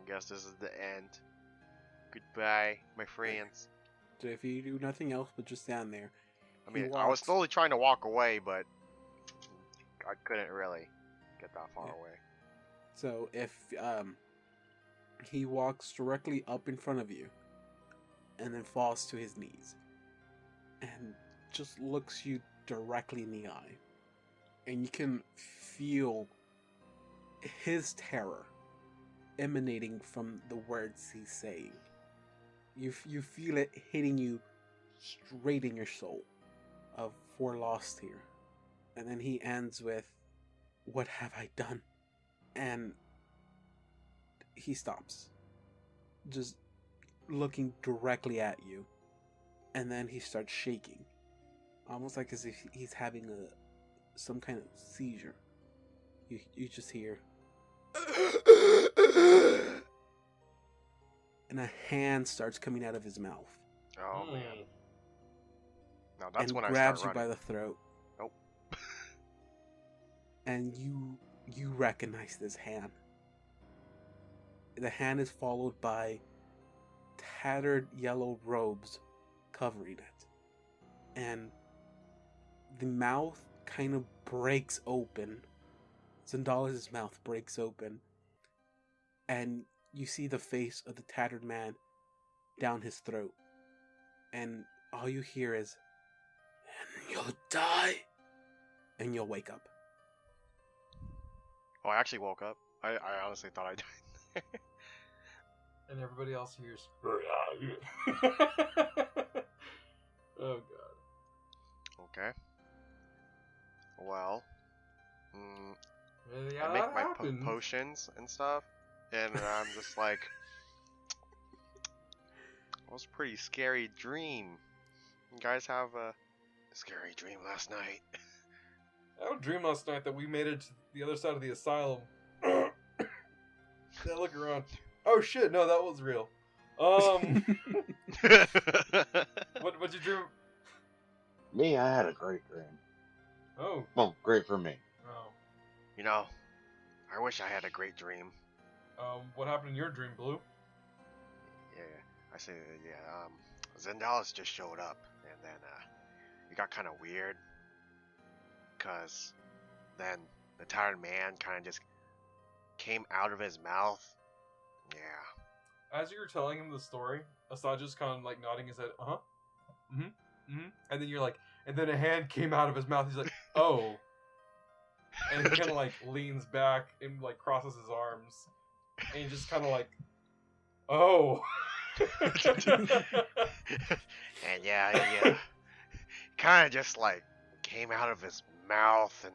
guess this is the end. Goodbye, my friends. So if you do nothing else but just stand there. I mean, he I was walks- slowly trying to walk away, but I couldn't really get that far away. So if he walks directly up in front of you and then falls to his knees and just looks you directly in the eye, and you can feel his terror emanating from the words he's saying. You feel it hitting you straight in your soul of we're lost here. And then he ends with, what have I done? And he stops, just looking directly at you. And then he starts shaking, almost like as if he's having some kind of seizure. You just hear, and a hand starts coming out of his mouth. Oh man. Now that's and when I grabs start you running. by the throat. Nope. And you recognize this hand. The hand is followed by tattered yellow robes covering it. And the mouth kind of breaks open. Zendalis' mouth breaks open. And you see the face of the tattered man down his throat. And all you hear is, and you'll die. And you'll wake up. Oh, I actually woke up. I honestly thought I died. And everybody else hears. Oh god. Okay. Well, Yeah, I make that my happens. potions and stuff, and I'm just like, that was a pretty scary dream. You guys have a scary dream last night. I had a dream last night that we made it to the other side of the asylum. Yeah, look around. Oh shit, no, that was real. What'd you dream? Me, I had a great dream. Oh. Well, great for me. Oh. You know, I wish I had a great dream. What happened in your dream, Blue? Yeah, I say, Zendalis just showed up, and then, it got kind of weird, because then the tired man kind of just came out of his mouth. Yeah. As you were telling him the story, Asad just kind of like nodding his head, uh-huh, and then you're like, and then a hand came out of his mouth, he's like, oh, and he kind of like leans back and like crosses his arms, and he just kind of like, oh. And yeah, kind of just like came out of his mouth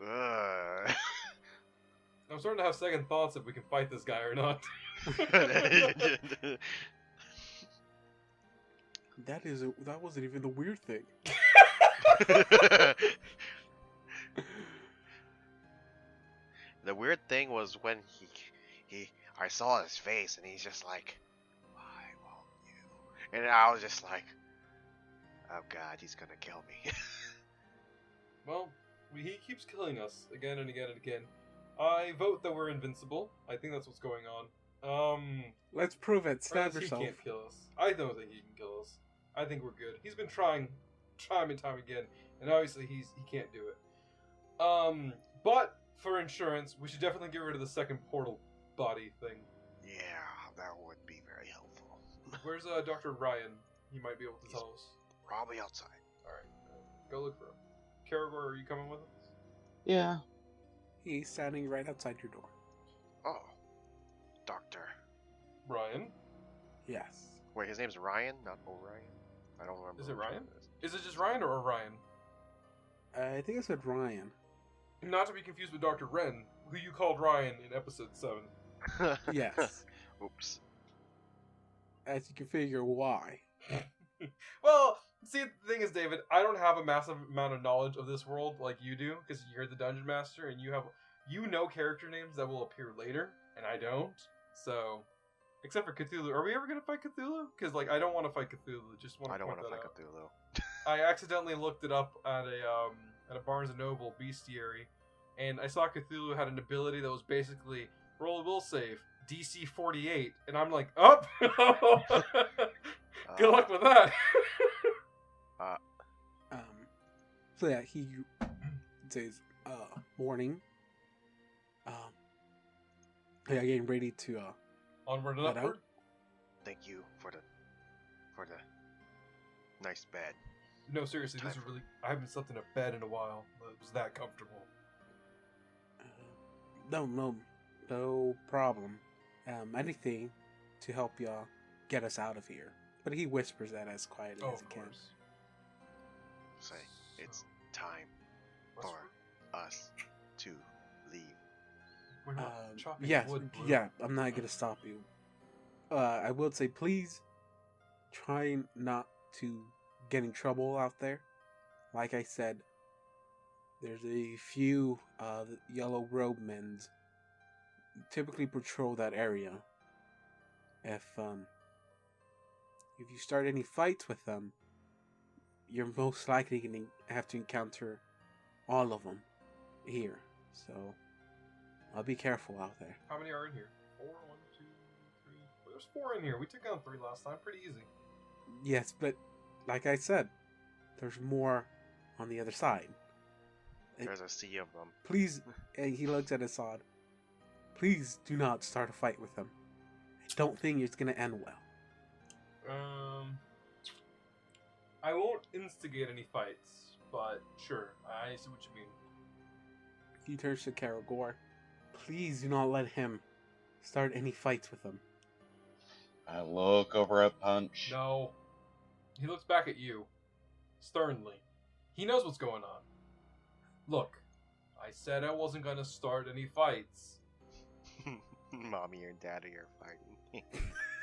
and I'm starting to have second thoughts if we can fight this guy or not. That wasn't even the weird thing. The weird thing was when I saw his face and he's just like, why won't you? And I was just like, oh god, he's gonna kill me. Well, he keeps killing us again and again and again. I vote that we're invincible. I think that's what's going on. Let's prove it. Stab he yourself. can't kill us. I don't think he can kill us. I think we're good. He's been trying time and time again, and obviously he can't do it. But for insurance, we should definitely get rid of the second portal body thing. Yeah, that would be very helpful. Where's Dr. Ryan? He might be able to tell us. Probably outside. Alright, go look for him. Karagor, are you coming with us? Yeah. He's standing right outside your door. Oh, Doctor. Ryan? Yes. Wait, his name's Ryan, not Orion? I don't remember. Is it which Ryan? one it is. Is it just Ryan or Orion? I think I said Ryan. Not to be confused with Dr. Wren, who you called Ryan in episode 7. Yes. Oops. As you can figure, why? Well, see, the thing is, David, I don't have a massive amount of knowledge of this world like you do, because you're the Dungeon Master, and you know character names that will appear later, and I don't. So, except for Cthulhu. Are we ever going to fight Cthulhu? Because, like, I don't want to fight Cthulhu. Just want to I don't want want to to fight Cthulhu. I accidentally looked it up at a Barnes & Noble bestiary, and I saw Cthulhu had an ability that was basically, roll a will save, DC 48, and I'm like, up! Good luck with that! So yeah, he says, morning. Yeah, getting ready to, Onward and head upward? out. Thank you for the nice bed. No, seriously, this is really... I haven't slept in a bed in a while. It was that comfortable. No problem. Anything to help y'all get us out of here. But he whispers that as quietly as he can. Say, it's time for us to leave. We're not chopping Yes, wood, Blue. yeah, I'm not gonna stop you. I will say, please try not to get in trouble out there. Like I said, there's a few yellow robe men typically patrol that area. If you start any fights with them, you're most likely going to have to encounter all of them here. So, I'll be careful out there. How many are in here? 4, 1, 2, 3. There's 4 in here. We took down 3 last time. Pretty easy. Yes, but like I said, there's more on the other side. There's a sea of them. Please, and he looks at Assad. Please do not start a fight with them. I don't think it's going to end well. I won't instigate any fights, but sure, I see what you mean. He turns to Karagor. Please do not let him start any fights with them. I look over at Punch. No. He looks back at you, sternly. He knows what's going on. Look, I said I wasn't gonna start any fights. Mommy or daddy are fighting.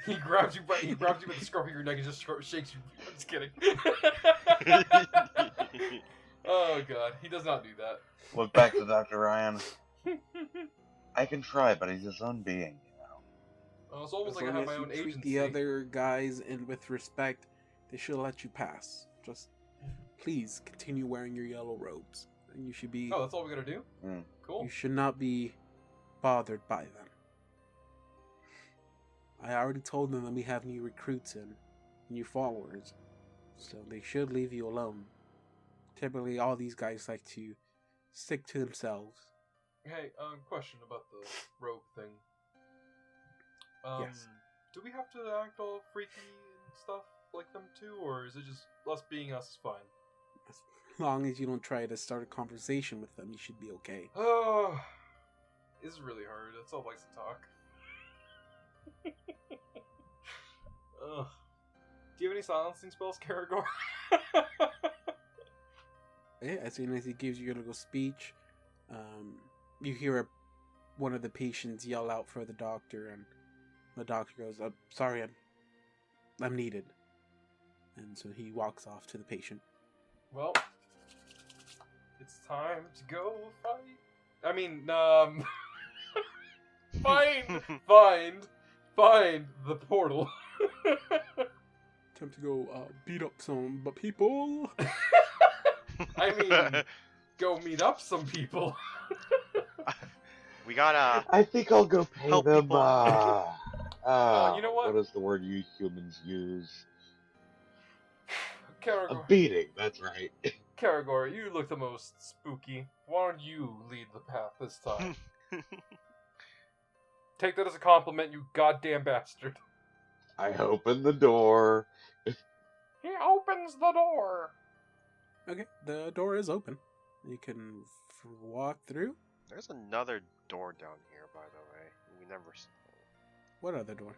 He grabs you by the scruff of your neck and just shakes you. I'm just kidding. Oh god, he does not do that. Look back to Dr. Ryan. I can try, but he's his own being, you know. Well, it's almost As like I long have as my you own treat agency. the other guys and with respect, they should let you pass. Just please continue wearing your yellow robes, and you should be. Oh, that's all we gotta do? Mm. Cool. You should not be bothered by them. I already told them that we have new recruits and new followers, so they should leave you alone. Typically, all these guys like to stick to themselves. Hey, question about the robe thing. Yes. Do we have to act all freaky and stuff like them too, or is it just us being us is fine? As long as you don't try to start a conversation with them, you should be okay. Oh, this is really hard. That's all likes to talk. Ugh. Do you have any silencing spells, Karagor? Yeah, as soon as he gives you a little speech, you hear one of the patients yell out for the doctor, and the doctor goes, "Sorry, I'm needed," and so he walks off to the patient. Well, it's time to go fight. I mean, find the portal. Time to go beat up some people. I mean, go meet up some people. We gotta. I think I'll go pay Help them. people. You know what? What is the word you humans use? A Karagor, beating. That's right. Karagor, you look the most spooky. Why don't you lead the path this time? Take that as a compliment, you goddamn bastard. I open the door. He opens the door. Okay, the door is open. You can walk through. There's another door down here, by the way. We never. What other door?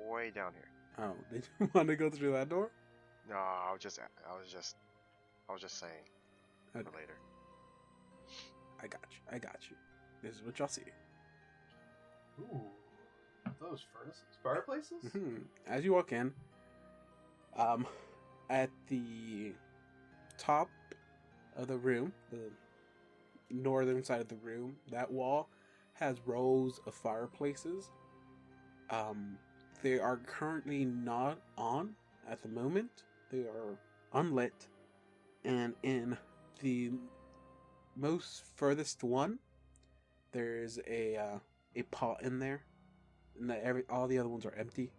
Way down here. Oh, did you want to go through that door? No, I was just saying. Okay. For later. I got you. This is what y'all see. Ooh, those furnaces, fireplaces. As you walk in, at the top of the room, the northern side of the room, that wall has rows of fireplaces. They are currently not on at the moment. They are unlit, and in the most furthest one, there's a pot in there, and all the other ones are empty.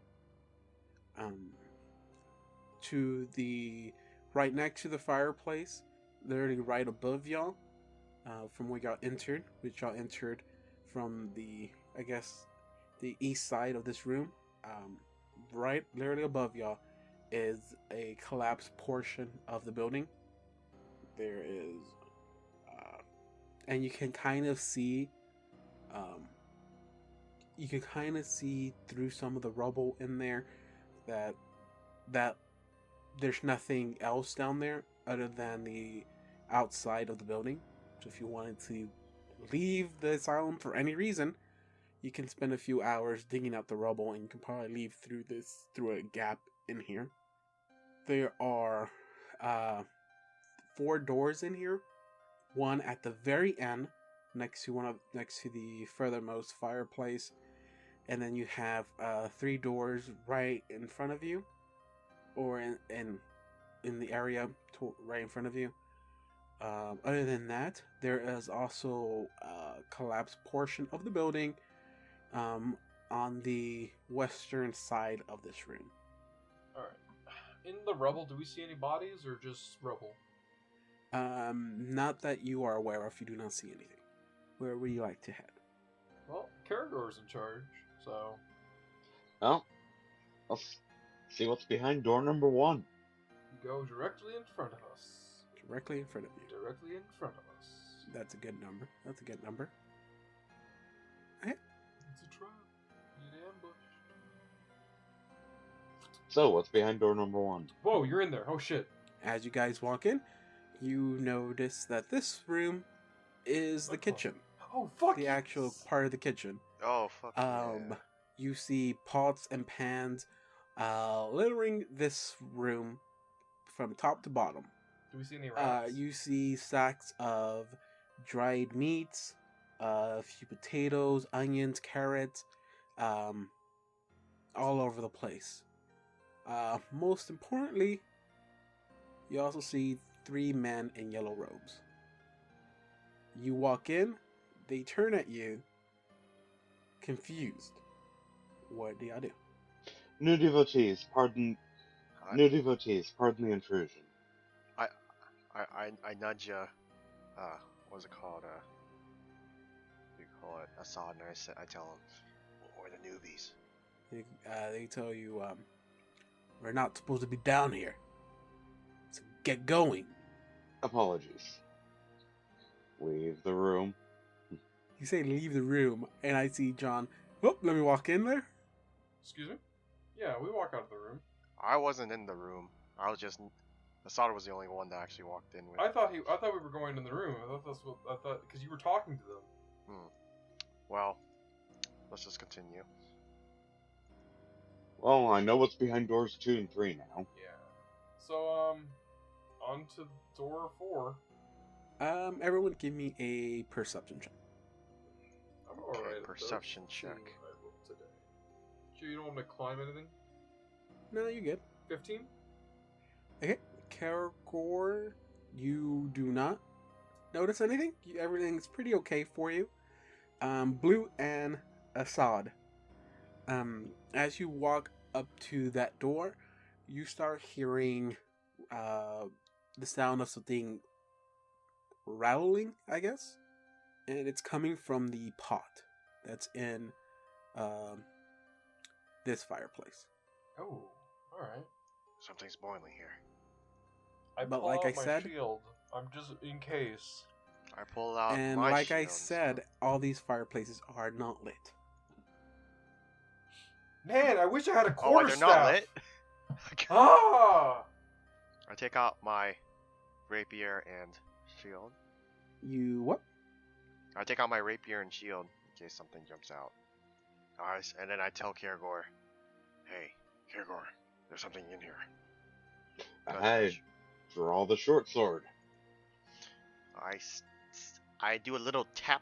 To the right next to the fireplace, literally right above y'all, from where y'all entered, which y'all entered from the east side of this room, right literally above y'all is a collapsed portion of the building. There is, and you can kind of see, through some of the rubble in there that there's nothing else down there other than the outside of the building. So if you wanted to leave the asylum for any reason, you can spend a few hours digging out the rubble, and you can probably leave through a gap in here. There are 4 doors in here. One at the very end, next to the furthermost fireplace, and then you have 3 doors right in front of you, or in the area right in front of you. Other than that, there is also a collapsed portion of the building on the western side of this room. Alright. In the rubble, do we see any bodies or just rubble? Not that you are aware of. You do not see anything. Where would you like to head? Well, Karagor's in charge, so... Well, let's see what's behind door number 1. Go directly in front of us. Directly in front of you. Directly in front of us. That's a good number. It's a trap. Get ambushed. So, what's behind door number 1? Whoa, you're in there. Oh shit. As you guys walk in, you notice that this room is the kitchen. Oh fuck. The actual part of the kitchen. Oh fuck. Yeah. you see pots and pans littering this room from top to bottom. Do we see any rats? You see sacks of dried meats, a few potatoes, onions, carrots, all over the place. Most importantly, you also see 3 men in yellow robes. You walk in, they turn at you, confused. What do y'all do? New devotees, pardon the intrusion. I nudge what's it called? You call it Assad, and I tell him, we're the newbies. They tell you, we're not supposed to be down here. So get going. Apologies. Leave the room. You say leave the room, and I see John. Oh, let me walk in there. Excuse me? Yeah, we walk out of the room. I wasn't in the room. I was just. Assad was the only one that actually walked in with. I thought we were going in the room. I thought because you were talking to them. Well, let's just continue. Well, I know what's behind doors 2 and 3 now. Yeah. So on to door 4. Everyone give me a perception check. I'm alright. Perception check. Sure you don't want me to climb anything? No, you're good. 15? Okay. Karagor, you do not notice anything. Everything's pretty okay for you. Blue and Assad. As you walk up to that door, you start hearing the sound of something rattling, I guess. And it's coming from the pot that's in this fireplace. Oh, alright. Something's boiling here. But pull like out I my said, shield. I'm just in case. I pull out and my like I shield. said, all these fireplaces are not lit. Man, I wish I had a Oh, quarter they're staff. not lit? Ah! I take out my rapier and shield. You what? I take out my rapier and shield in case something jumps out. Alright, and then I tell Karagor, hey, Karagor, there's something in here. I draw the short sword. I do a little tap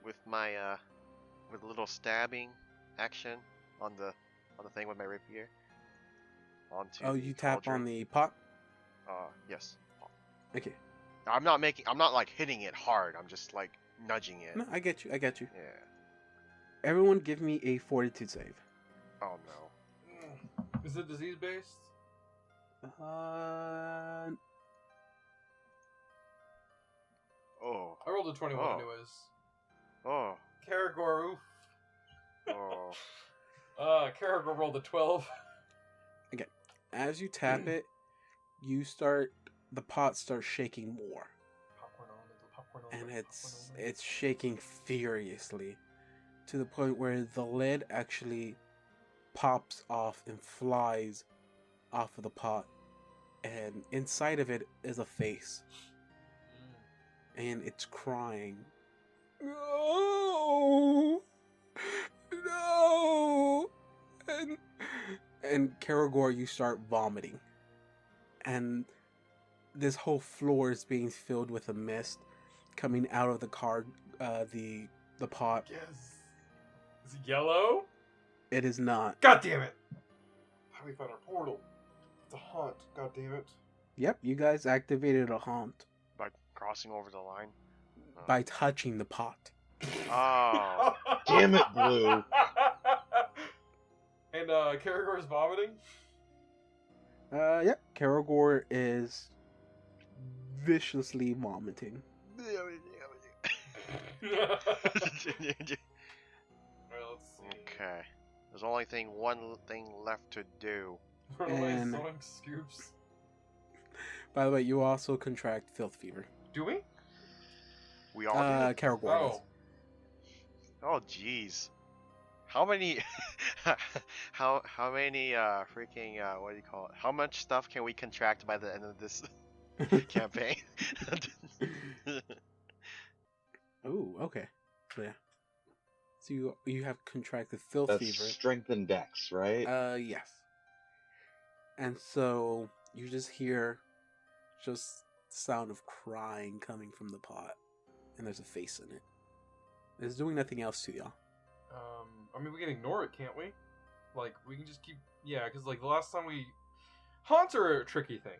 with my with a little stabbing action on the thing with my rapier. Onto You tap cauldron. on the pot? Yes. Okay. I'm not like hitting it hard. I'm just like nudging it. No, I get you. Yeah. Everyone give me a fortitude save. Oh no. Is it disease based? Oh. I rolled a 21 Oh. anyways. Oh. Karagor, oof. Oh. Karagor rolled a 12. As you tap it, the pot starts shaking more. Popcorn on, little popcorn on. And popcorn on. it's shaking furiously to the point where the lid actually pops off and flies off of the pot, and inside of it is a face, and it's crying. No, no, and Karagor, you start vomiting, and this whole floor is being filled with a mist coming out of the pot. Yes. Is it yellow? It is not. God damn it! How do we find our portal? It's a haunt. God damn it. Yep, you guys activated a haunt By crossing over the line. by touching the pot. Oh. Damn it, Blue. And Karagor's vomiting? Yep, Karagor is viciously vomiting. Alright, let's see. Okay. There's only one thing left to do. Run away, And- sewing scoops. By the way, you also contract filth fever. Do we? We all do. Karagor does. Oh. Oh jeez. How many how many freaking what do you call it? How much stuff can we contract by the end of this campaign? Ooh, okay. So yeah. So you have contracted filth That's fever. strength and dex, right? Yes. And so you just hear just sound of crying coming from the pot, and there's a face in it. It's doing nothing else to y'all. I mean, we can ignore it, can't we? Like, we can just keep... Yeah, because, like, the last time we... Haunts are a tricky thing.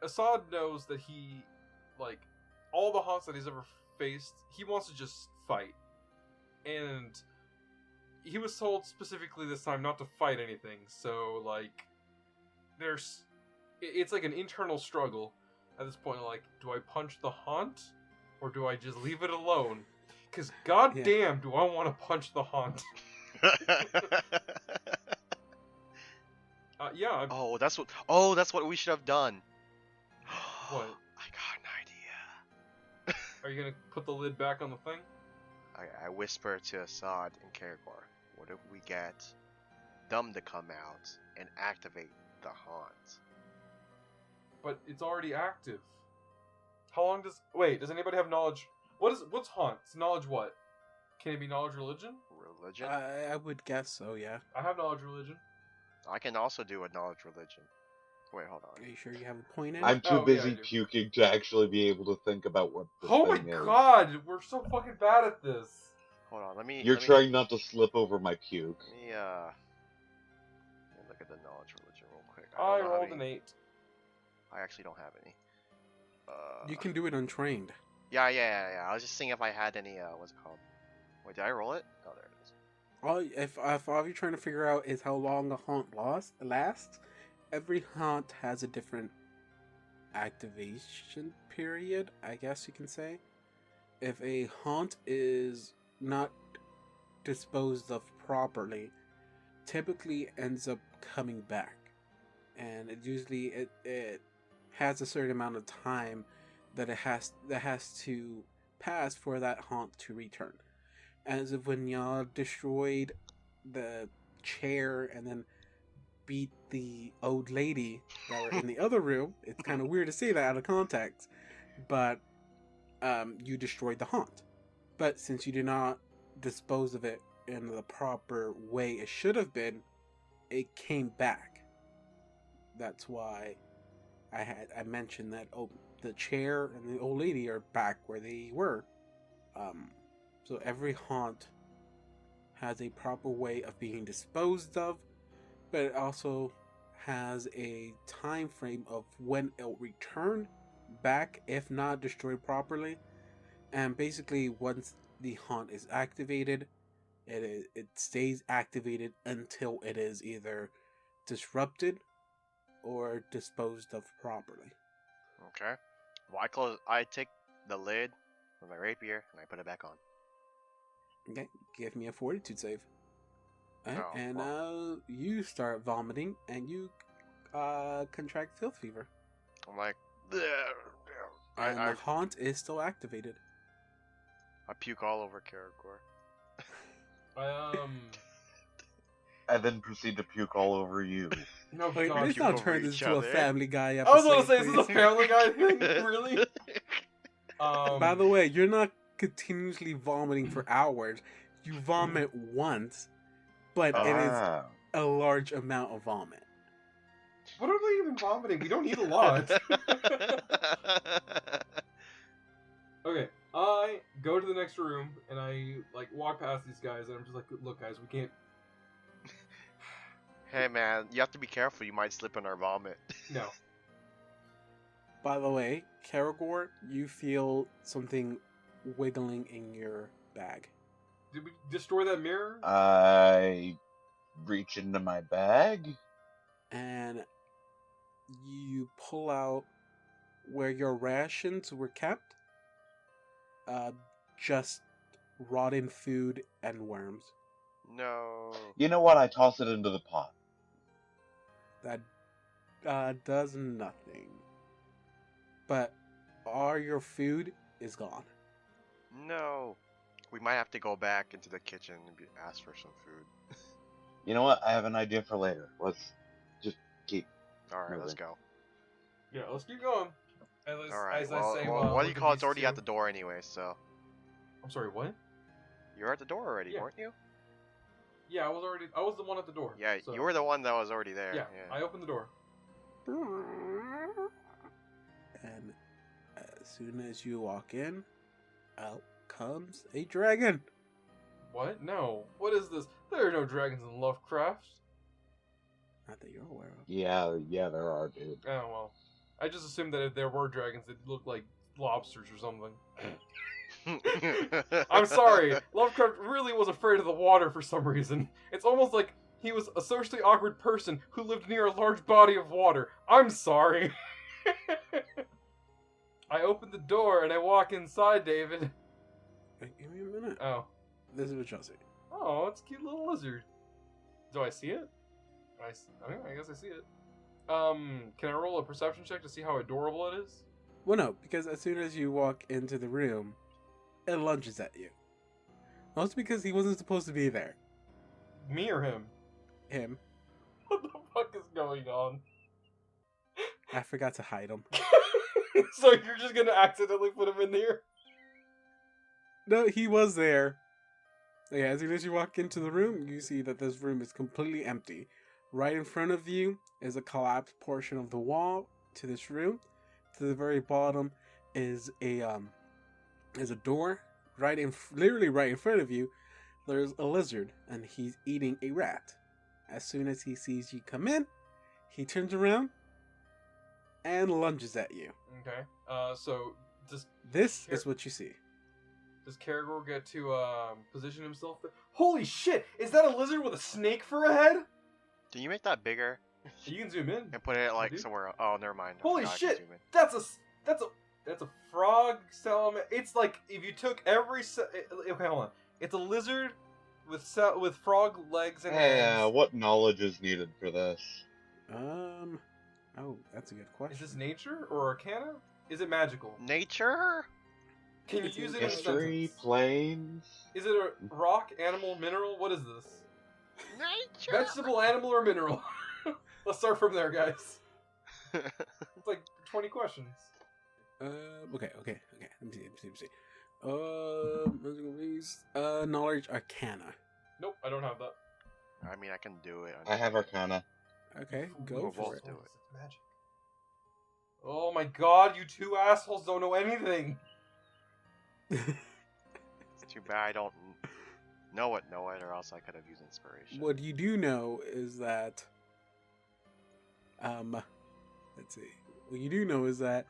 Assad knows that he, like, all the haunts that he's ever faced, he wants to just fight. And he was told specifically this time not to fight anything, so, like, it's like an internal struggle at this point. Like, do I punch the haunt, or do I just leave it alone? Because goddamn, do I want to punch the haunt. Yeah. That's what we should have done. What? I got an idea. Are you gonna put the lid back on the thing? I whisper to Assad and Karagor, what if we get them to come out and activate the haunt? But it's already active. How long does... Wait, does anybody have knowledge? What's haunt? It's knowledge what? Can it be knowledge religion? Religion? I would guess so, yeah. I have knowledge religion. I can also do a knowledge religion. Wait, hold on. Are you sure you have a point in I'm it? too yeah, busy I do. puking to actually be able to think about what this Oh my thing is. god, we're so fucking bad at this. Hold on, let me... You're trying not to slip over my puke. Let me look at the knowledge religion real quick. I don't know how rolled an many- 8. I actually don't have any. You can do it untrained. Yeah. I was just seeing if I had any, what's it called? Wait, did I roll it? Oh, there it is. If all you're trying to figure out is how long a haunt lasts, every haunt has a different activation period, I guess you can say. If a haunt is not disposed of properly, typically ends up coming back, and it has a certain amount of time that has to pass for that haunt to return. As of when y'all destroyed the chair and then beat the old lady that were in the other room, it's kind of weird to say that out of context, but you destroyed the haunt. But since you did not dispose of it in the proper way it should have been, it came back. That's why I mentioned that the chair and the old lady are back where they were. So every haunt has a proper way of being disposed of, but it also has a time frame of when it'll return back if not destroyed properly. And basically, once the haunt is activated, it stays activated until it is either disrupted or disposed of properly. Okay. Well, I take the lid with my rapier and I put it back on. Okay, give me a fortitude save. Alright, Oh, and well. you start vomiting and you contract filth fever. I'm like, And I the haunt is still activated. puke all over Karagor. And then proceed to puke all over you. No, Wait, God. let's puke not over turn this each into a other. Family Guy I episode. was gonna say, is this a please. Family Guy thing? Really? By the way, you're not continuously vomiting for hours. You vomit once, but it is Ah. a large amount of vomit. What are they even vomiting? We don't need a lot. Okay, I go to the next room and I walk past these guys and I'm just like, look guys, we can't. Hey man, you have to be careful. You might slip in our vomit. No. By the way, Karagor, you feel something wiggling in your bag. Did we destroy that mirror? I reach into my bag. And you pull out where your rations were kept. Just rotten food and worms. No. You know what? I toss it into the pot. That does nothing. But all your food is gone. No. We might have to go back into the kitchen and ask for some food. You know what? I have an idea for later. Let's just keep. Alright, let's moving. go. Yeah, let's keep going. Alright, As well, I say, what do you look call at it's these already two. at the door anyway, so. I'm sorry, what? You're at the door already, Yeah. weren't you? Yeah, I was the one at the door. Yeah, so- you were the one that was already there. Yeah, I opened the door. And as soon as you walk in, out comes a dragon. What? No. What is this? There are no dragons in Lovecraft. Not that you're aware of. Yeah, there are, dude. Oh, well. I just assumed that if there were dragons, they'd look like lobsters or something. I'm sorry. Lovecraft really was afraid of the water for some reason. It's almost like he was a socially awkward person who lived near a large body of water. I'm sorry. I open the door and I walk inside, David. Wait, give me a minute. Oh. This is what y'all see. Oh, it's a cute little lizard. Do I see it? I guess I see it. Can I roll a perception check to see how adorable it is? Well, no, because as soon as you walk into the room, it lunges at you. Mostly because he wasn't supposed to be there. Me or him? Him. What the fuck is going on? I forgot to hide him. So you're just gonna accidentally put him in here? No, he was there. Yeah, as soon as you walk into the room, you see that this room is completely empty. Right in front of you is a collapsed portion of the wall to this room. To the very bottom is a door. Literally right in front of you, there's a lizard, and he's eating a rat. As soon as he sees you come in, he turns around and lunges at you. Okay. So This is what you see. does Karagor get to position himself there? Holy shit! Is that a lizard with a snake for a head? Can you make that bigger You can zoom in. and put it like Dude. somewhere else? Oh, never mind. I Holy forgot I can shit! zoom in. That's a frog salamander. It's like if you took every. Okay, hold on. It's a lizard with frog legs and Yeah, hands. what knowledge is needed for this? Oh, that's a good question. Is this nature or arcana? Is it magical? Nature? Can you use it in a History, sentence? planes. Is it a rock, animal, mineral? What is this? Nature? Vegetable, animal, or mineral? Let's start from there, guys. It's like 20 questions. Okay. Let me see. Magical beast. Knowledge Arcana. Nope, I don't have that. I mean, I can do it. I have Arcana. Okay, Ooh, go we'll for both it. do it. It's magic. Oh my god, you two assholes don't know anything. It's too bad I don't know it, or else I could have used inspiration. What you do know is that, let's see. What you do know is that,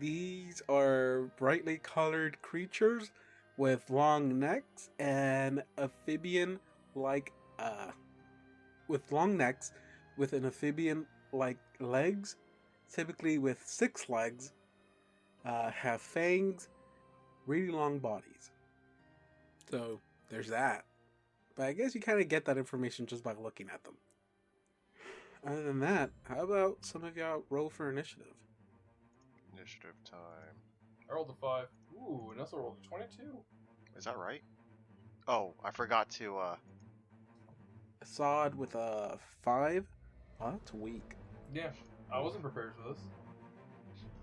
these are brightly colored creatures with long necks and amphibian-like, with long necks with an amphibian-like legs, typically with 6 legs, have fangs, really long bodies. So there's that. But I guess you kind of get that information just by looking at them. Other than that, how about some of y'all roll for initiative? Initiative time. I rolled a 5. Ooh, and also rolled a 22. Is that right? Oh, I forgot to, Assad with a 5. Oh, that's weak. Yeah, I wasn't prepared for this.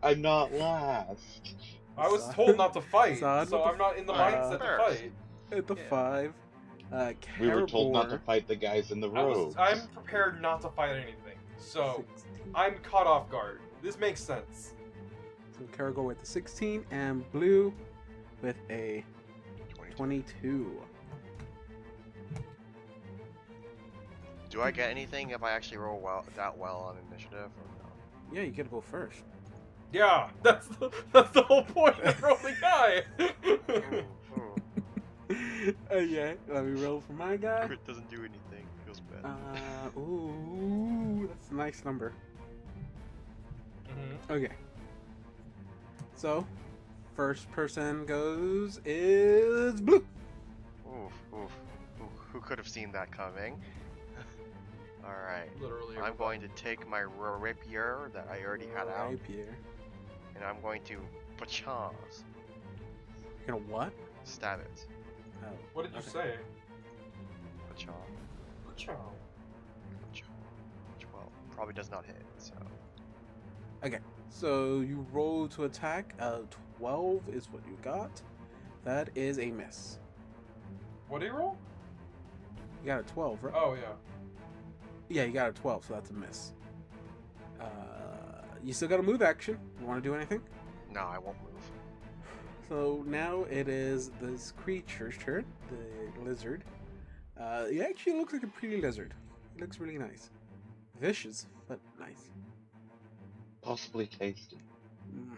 I'm not last. I was Assad- told not to fight, Assad so with I'm not in the Uh, mindset to fair. fight. At the Yeah. 5. We were told not to Caribor, fight the guys in the robes. I'm prepared not to fight anything, so 16. I'm caught off guard. This makes sense. So Caragor with a 16 and Blue with a 22. 22. Do I get anything if I actually roll that well on initiative? Or no? Yeah, you get to go first. Yeah, that's the whole point of rolling high. Ooh, ooh. Yeah, let me roll for my guy. Crit doesn't do anything. Feels bad. Ooh, that's a nice number. Mhm. Okay. So, first person goes is Blue. Oof. Who could have seen that coming? Alright. Literally. I'm going to take my rapier that I already had out, Rapier. and I'm going to pachas. You're gonna what? Stab it. Oh. What did you okay. say? Pacha. Pachow. Pacha. 12. Probably does not hit, so. So you roll to attack. 12 is what you got. That is a miss. What did he roll? You got a 12, right? Oh, yeah. Yeah, you got a 12, so that's a miss. You still got a move action. You want to do anything? No, I won't move. So now it is this creature's turn, the lizard. He actually looks like a pretty lizard. He looks really nice. Vicious, but nice. Possibly tasty.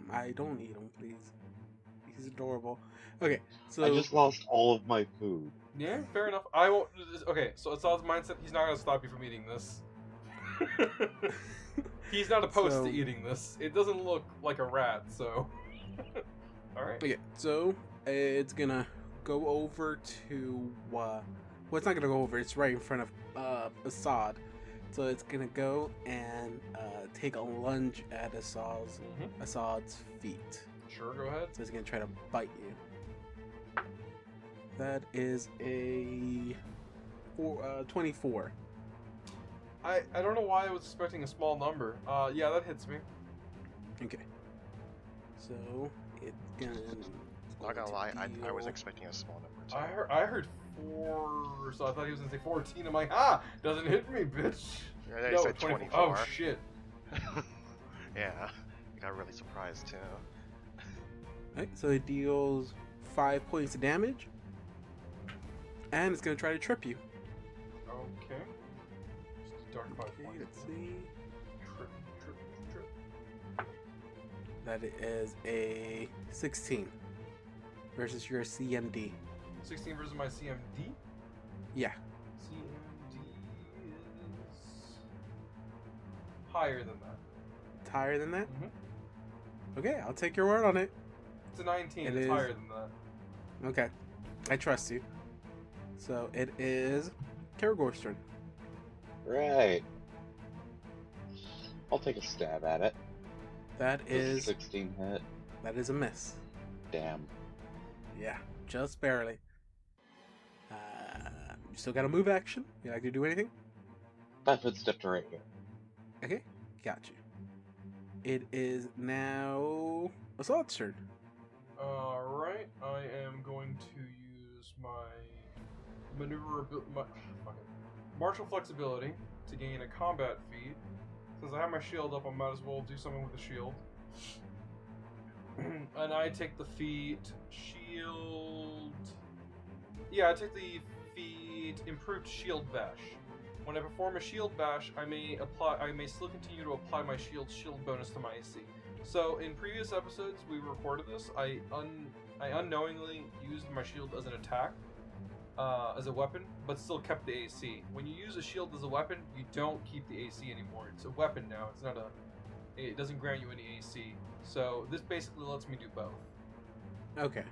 I don't eat him, please. He's adorable. Okay, so... I just lost all of my food. Yeah, fair enough. I won't... Okay, so Assad's mindset, he's not going to stop you from eating this. He's not opposed to eating this. It doesn't look like a rat, so... Alright. Okay, so it's gonna go over to... well, it's not gonna go over, it's right in front of Assad. So it's gonna go and take a lunge at Assad's feet. Sure, go ahead. So it's gonna try to bite you. That is a 24. I don't know why I was expecting a small number. Yeah, that hits me. Okay. So it's gonna... Not gonna lie, I was expecting a small number too. I heard 4, so I thought he was gonna say 14. I'm like, doesn't hit me, bitch. Yeah, then he said 24. Oh shit. Yeah, I got really surprised too. Alright, so it deals 5 points of damage. And it's gonna try to trip you. Okay. Just a dark 5 points. Let's see. Trip. That is a 16 versus your CMD. 16 versus my CMD? Yeah. CMD is higher than that. It's higher than that? Mm-hmm. Okay, I'll take your word on it. It's a 19. It's higher than that. Okay. I trust you. So it is Karagor's turn. Right. I'll take a stab at it. That is 16 hit. That is a miss. Damn. Yeah, just barely. You still got a move action? You like to do anything? 5-foot step to right here. Okay, got you. It is now Assault's turn. Alright, I am going to use my martial flexibility to gain a combat feat. Since I have my shield up, I might as well do something with the shield. And I take the feat shield. Yeah, I take the feat improved shield bash. When I perform a shield bash, I may still continue to apply my shield bonus to my AC. So in previous episodes we recorded this, I unknowingly used my shield as an attack, as a weapon, but still kept the AC. When you use a shield as a weapon, you don't keep the AC anymore. It's a weapon now. It's not it doesn't grant you any AC. So this basically lets me do both. Okay.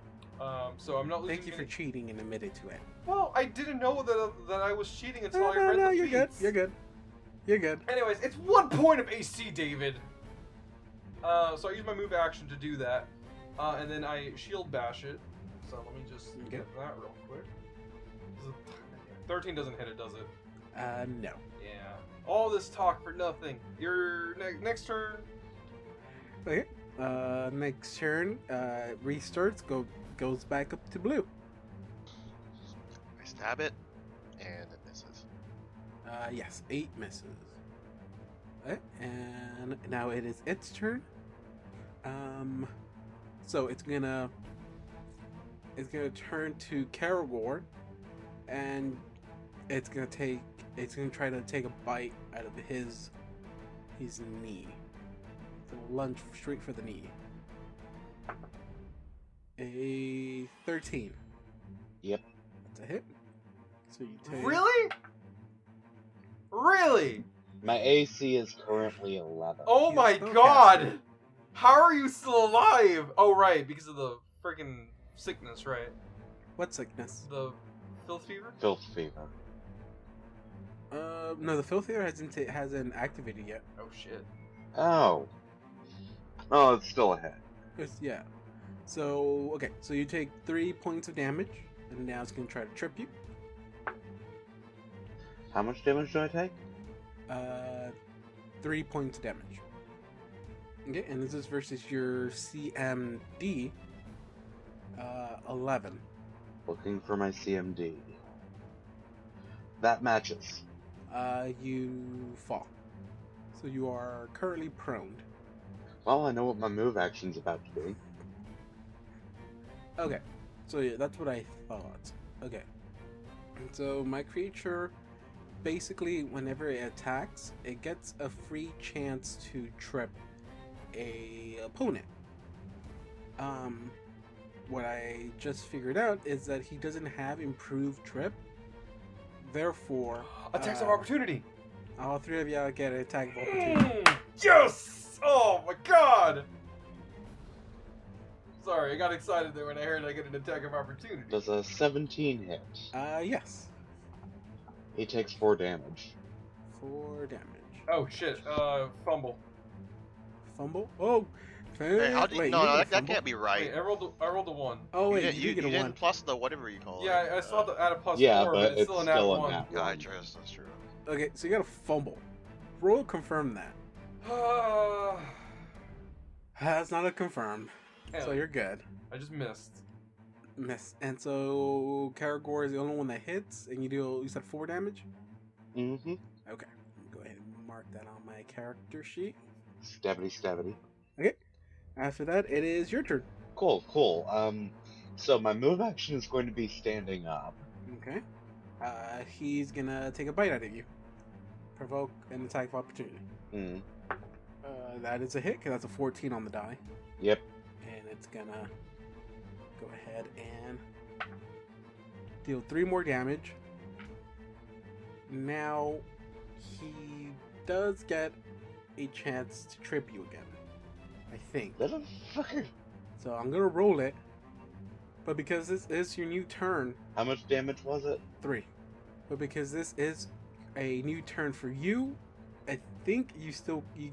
So I'm not losing. Thank you for cheating and admitted to it. Well, I didn't know that I was cheating until I read No, the you're good. feats. You're good. You're good. Anyways, it's 1 point of AC, David. So I use my move action to do that, and then I shield bash it. So let me just get that real quick. 13 doesn't hit it, does it? No. Yeah. All this talk for nothing. Your next turn. Okay. Next turn, restarts. Goes back up to blue. I stab it, and it misses. Yes, 8 misses. Okay, and now it is its turn. So it's gonna turn to Karagor, and it's gonna try to take a bite out of his knee. So lunge straight for the knee. A 13. Yep. That's a hit. So you take... Really? Really? My AC is currently 11. Oh You my still god! cast it. How are you still alive? Oh right, because of the freaking sickness, right? What sickness? The filth fever? Filth fever. No, the filth fever hasn't activated yet. Oh shit. Oh. Oh, it's still a hit. Yeah. So, okay, so you take 3 points of damage, and now it's going to try to trip you. How much damage do I take? 3 points of damage. Okay, and this is versus your CMD, 11. Looking for my CMD. That matches. You fall. So you are currently prone. Well, I know what my move action's about to be. Okay. So yeah, that's what I thought. Okay. So my creature, basically, whenever it attacks, it gets a free chance to trip a opponent. What I just figured out is that he doesn't have improved trip. Therefore, Attacks of opportunity. all three of y'all get an attack of opportunity. Yes! Oh my god! Sorry, I got excited there when I heard I get an attack of opportunity. Does a 17 hit? Yes. He takes 4 damage. 4 damage. Oh shit, fumble. Fumble? Oh! Hey, how do you, wait, no, you no, get a that fumble? can't be right. Wait, I rolled a 1. Oh, wait, you you get a 1. didn't plus the whatever you call it. Yeah, I still have to add a plus Yeah, 4, but but it's it's still an still at a 1. nat. Yeah, I trust, that's true. Okay, so you got a fumble. Roll confirm that. That's not a confirm. So you're good. I just missed. Miss. And so Karagor is the only one that hits, and you said 4 damage? Mm-hmm. Okay. Go ahead and mark that on my character sheet. Stabity, stabity. Okay. After that, it is your turn. Cool, cool. So my move action is going to be standing up. Okay. He's gonna take a bite out of you. Provoke an attack of opportunity. Mm. That is a hit, because that's a 14 on the die. Yep. And it's gonna go ahead and deal 3 more damage. Now, he does get a chance to trip you again. I think. Motherfucker. So I'm gonna roll it. But because this is your new turn, How much damage was it? 3. But because this is a new turn for you, I think you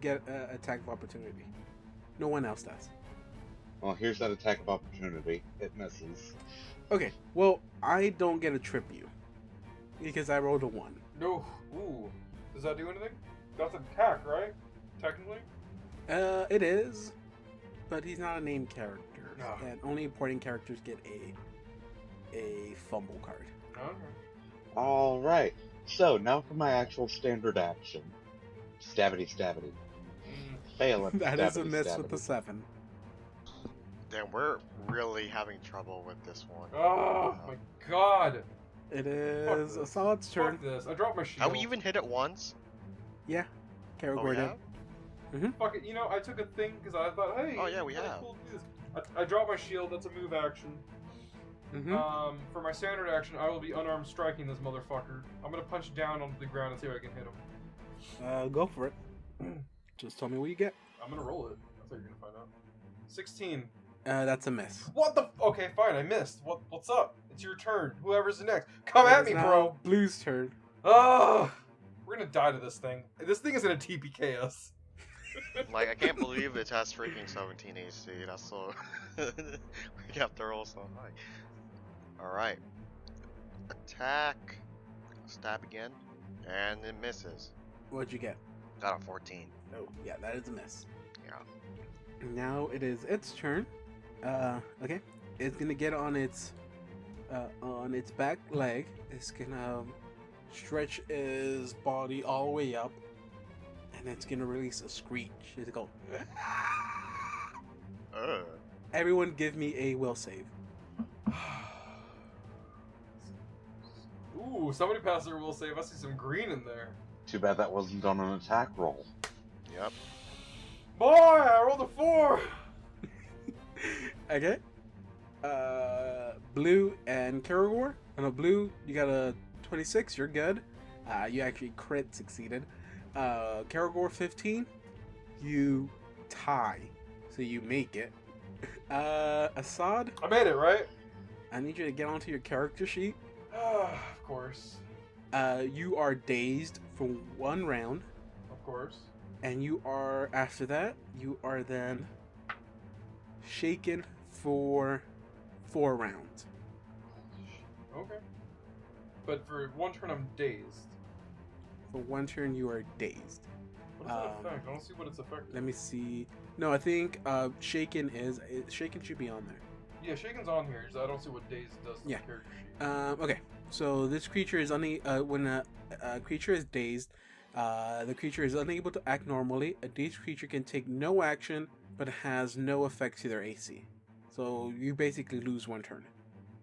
get an attack of opportunity. No one else does. Well, here's that attack of opportunity. It misses. Okay, well, I don't get to trip you. Because I rolled a 1. No. Ooh. Does that do anything? That's an attack, right? Technically? It is. But he's not a named character. Oh. And only important characters get a fumble card. Okay. Alright. So, now for my actual standard action. Stabity, stabity. Fail it. That is a stabity, miss stabity. with the 7. Damn, we're really having trouble with this one. Oh my god! It Fuck is this. Assault's turn. Fuck this. I dropped my shield. Have we even hit it once? Yeah. Oh, Karagor yeah? did. Fuck it, you know, I took a thing because I thought, hey, Oh, yeah, we kinda have. cool to do this. I dropped my shield, that's a move action. Mm-hmm. For my standard action, I will be unarmed striking this motherfucker. I'm gonna punch down onto the ground and see if I can hit him. Go for it. Just tell me what you get. I'm gonna roll it. That's how you're gonna find out. 16. That's a miss. What the? Okay, fine, I missed. What's up? It's your turn. Whoever's next. Come It at is me, now bro. Blue's turn. We're gonna die to this thing. This thing is gonna TPK us. Like, I can't believe it has freaking 17 AC. That's so... we have to roll so high. Alright. Attack. Stab again. And it misses. What'd you get? Got a 14. Oh, yeah, that is a miss. Yeah. Now it is its turn. Okay. It's gonna get on its back leg. It's gonna stretch its body all the way up, and it's gonna release a screech. It's go. Everyone, give me a will save. Ooh, somebody passed their will save. I see some green in there. Too bad that wasn't on an attack roll. Yep. Boy, I rolled a 4. Okay. Blue and Karagor. Blue, you got a 26. You're good. You actually crit succeeded. Karagor 15. You tie, so you make it. Assad, I made it, right? I need you to get onto your character sheet. Of course. You are dazed for 1 round, Of course. and you are after that. You are then shaken for 4 rounds. Okay. But for one turn, I'm dazed. For 1 turn, you are dazed. What does that affect? I don't see what it's affecting. Let me see. No, I think shaken should be on there. Yeah, Shaken's on here. I don't see what Daze does to Yeah. the character sheet. Okay. So this creature is when a creature is dazed, the creature is unable to act normally. A dazed creature can take no action, but has no effect to their AC. So you basically lose one turn.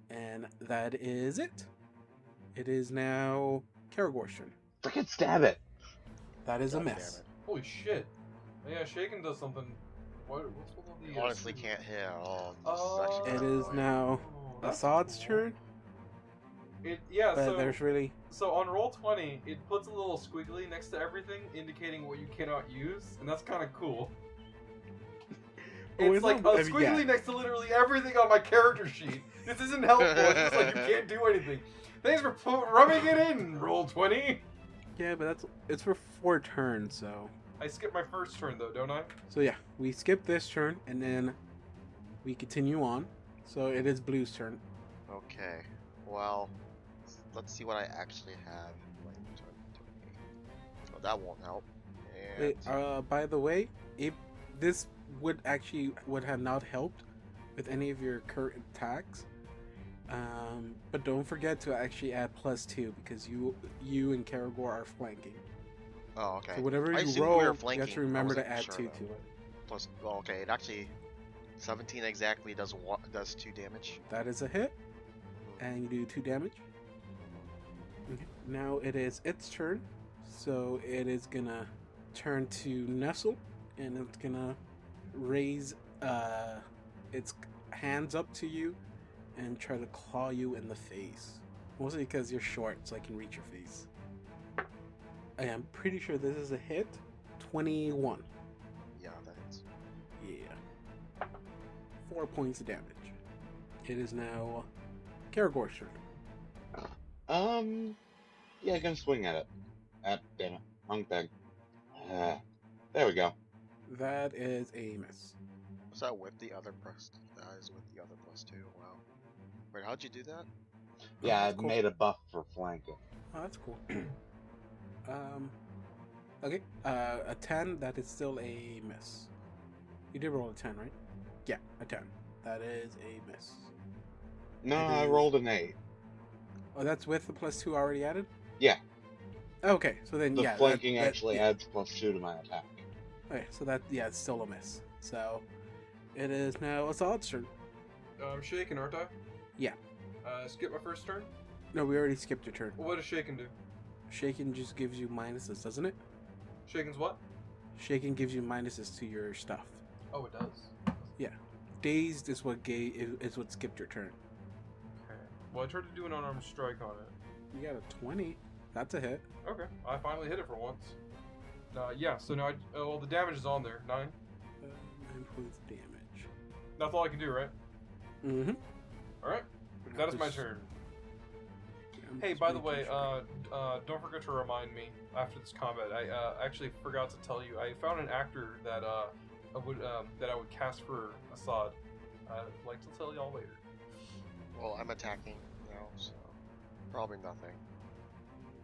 And that is it. It is now Karagor's turn. Frickin' stab it! That is a God miss. damn Holy shit. Yeah, Shaken does something. What's with all the... Honestly, can't hit at all. This is Oh, actually It kinda is annoying. now that's Assad's cool. turn, Yeah, but so there's really... so on roll 20, it puts a little squiggly next to everything, indicating what you cannot use, and that's kind of cool. Oh, It's it's like not- a I mean, squiggly yeah. next to literally everything on my character sheet. This isn't helpful. It's just like you can't do anything. Thanks for rubbing it in, roll 20. Yeah, but it's for 4 turns, so... I skipped my first turn though, don't I? So yeah, we skip this turn, and then we continue on. So it is Blue's turn. Okay, well, let's see what I actually have. Oh, that won't help. And Wait, by the way, if this would have not helped with any of your current attacks. But don't forget to actually add +2 because you and Karagor are flanking. oh, okay. So whatever I you assumed we roll, were you flanking. have to I remember to wasn't add sure, 2 though. to it. Plus, well, okay, it actually 17 exactly does 2 damage. That is a hit, and you do 2 damage. Okay. Now it is its turn, so it is gonna turn to Nestle, and it's gonna raise its hands up to you and try to claw you in the face. Mostly because you're short, so I can reach your face. I am pretty sure this is a hit. 21. Yeah, that is. Yeah. 4 points of damage. It is now Karagor's turn. Yeah, gonna swing at it. Damn it. Wrong thing. There we go. That is a miss. Was that with the other plus? That is with the other +2. Wow. Wait, how'd you do that? Yeah, that's I cool. made a buff for flanking. Oh, that's cool. Okay. A 10, that is still a miss. You did roll a 10, right? Yeah, a 10. That is a miss. No, It I is- rolled an 8. Oh, that's with the +2 already added? Yeah. Okay, so then, The yeah. flanking that- actually yeah. adds +2 to my attack. Okay, so that, yeah, it's still a miss. So, it is now Assad's turn. I'm shaken, aren't I? Yeah. Skip my first turn? No, we already skipped your turn. Well, what does Shaken do? Shaken just gives you minuses, doesn't it? Shaken's what? Shaken gives you minuses to your stuff. Oh, it does. Dazed is what is what skipped your turn. Okay. Well, I tried to do an unarmed strike on it. You got a 20. That's a hit. Okay, I finally hit it for once. Yeah, so now well, the damage is on there. 9. 9 points of damage. That's all I can do, right? Mm-hmm. Alright, that is my turn. Hey, by the way, don't forget to remind me after this combat. I actually forgot to tell you. I found an actor that I would cast for Assad. I'd like to tell y'all later. Well, I'm attacking now, so probably nothing.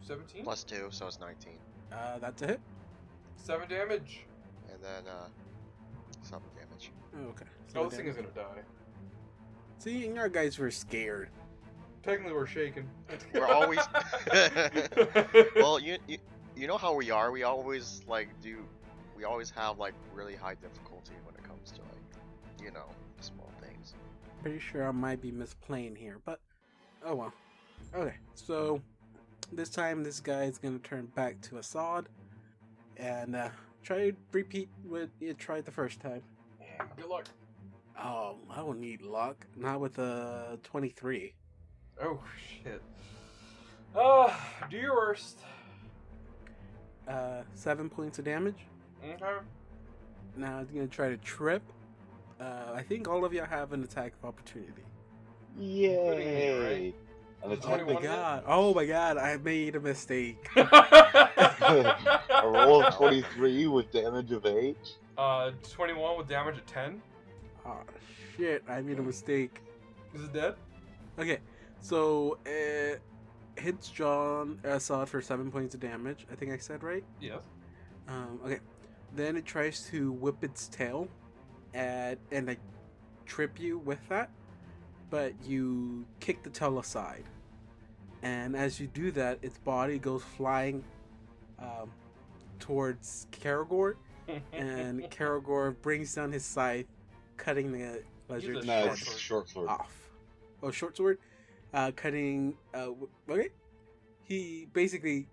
17. +2, so it's 19. That's a hit. 7 damage. And then 7 damage. Oh, okay. Oh, this thing is gonna die. See, you guys were scared. Technically, we're shaken. We're always. Well, you know how we are. We always we always have like really high difficulty when it comes to small things. Pretty sure I might be misplaying here, but oh well. Okay, so this time this guy is gonna turn back to Assad and try to repeat what it tried the first time. Yeah, good luck. Oh, I don't need luck. Not with a 23. Oh shit. Do your worst. 7 points of damage. Okay. Now it's gonna try to trip. I think all of you have an attack of opportunity. Yay! An Is attack Oh 21 my hit? god! Oh my god! I made a mistake. a roll of 23 with damage of 8. 21 with damage at 10. Oh shit! I made a mistake. Is it dead? Okay, so it hits John Assad for 7 points of damage. I think I said right. Yes. Okay, then it tries to whip its tail, and like trip you with that. but you kick the tail aside. And as you do that, its body goes flying towards Karagor, and Karagor brings down his scythe, cutting the lizard's No, head it's a short sword. off. Oh, short sword? Cutting... okay. He basically,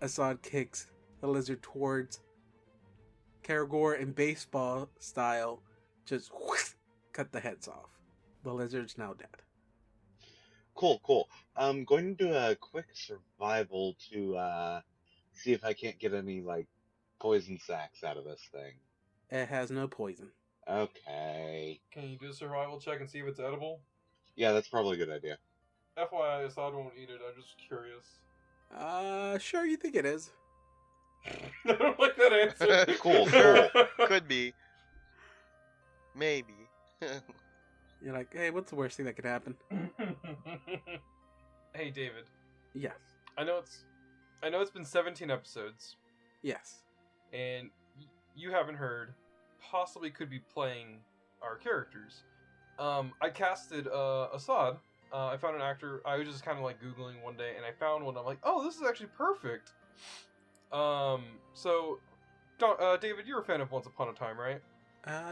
Assad kicks the lizard towards Karagor and baseball style, just cut the heads off. The lizard's now dead. Cool. I'm going to do a quick survival to see if I can't get any, like, poison sacs out of this thing. It has no poison. Okay. Can you do a survival check and see if it's edible? Yeah, that's probably a good idea. FYI, Assad won't eat it. I'm just curious. Sure, you think it is. I don't like that answer. Cool. Could be. Maybe. You're like, hey, what's the worst thing that could happen? Hey, David. Yes. I know it's been 17 episodes, Yes. and you haven't heard. Possibly could be playing our characters. I casted Assad. I found an actor. I was just kind of like Googling one day, and I found one. I'm like, oh, this is actually perfect. So, David, you're a fan of Once Upon a Time, right?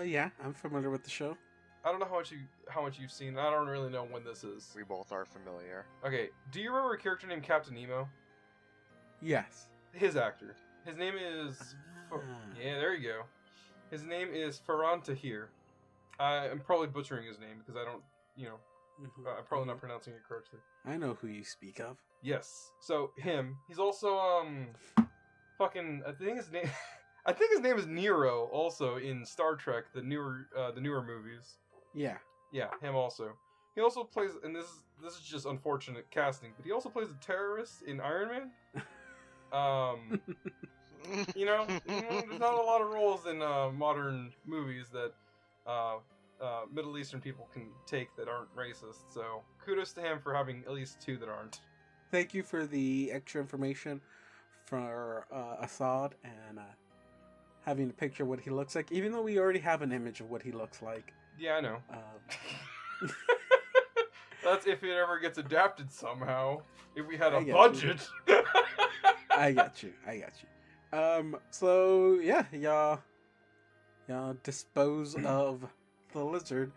Yeah, I'm familiar with the show. I don't know how much you've seen. I don't really know when this is. We both are familiar. Okay, do you remember a character named Captain Nemo? Yes. His actor. His name is... Yeah, there you go. His name is Farhan Tahir. I'm probably butchering his name because I don't, I'm probably not pronouncing it correctly. I know who you speak of. Yes. So him. He's also fucking. I think his name. I think his name is Nero. Also in Star Trek, the newer movies. Yeah. Yeah, him also. He also plays, and this is just unfortunate casting, but he also plays a terrorist in Iron Man. There's not a lot of roles in modern movies that Middle Eastern people can take that aren't racist. So kudos to him for having at least two that aren't. Thank you for the extra information for Assad and having a picture of what he looks like, even though we already have an image of what he looks like. Yeah, I know. That's if it ever gets adapted somehow. If we had a budget. I got you. So yeah, y'all dispose of the lizard,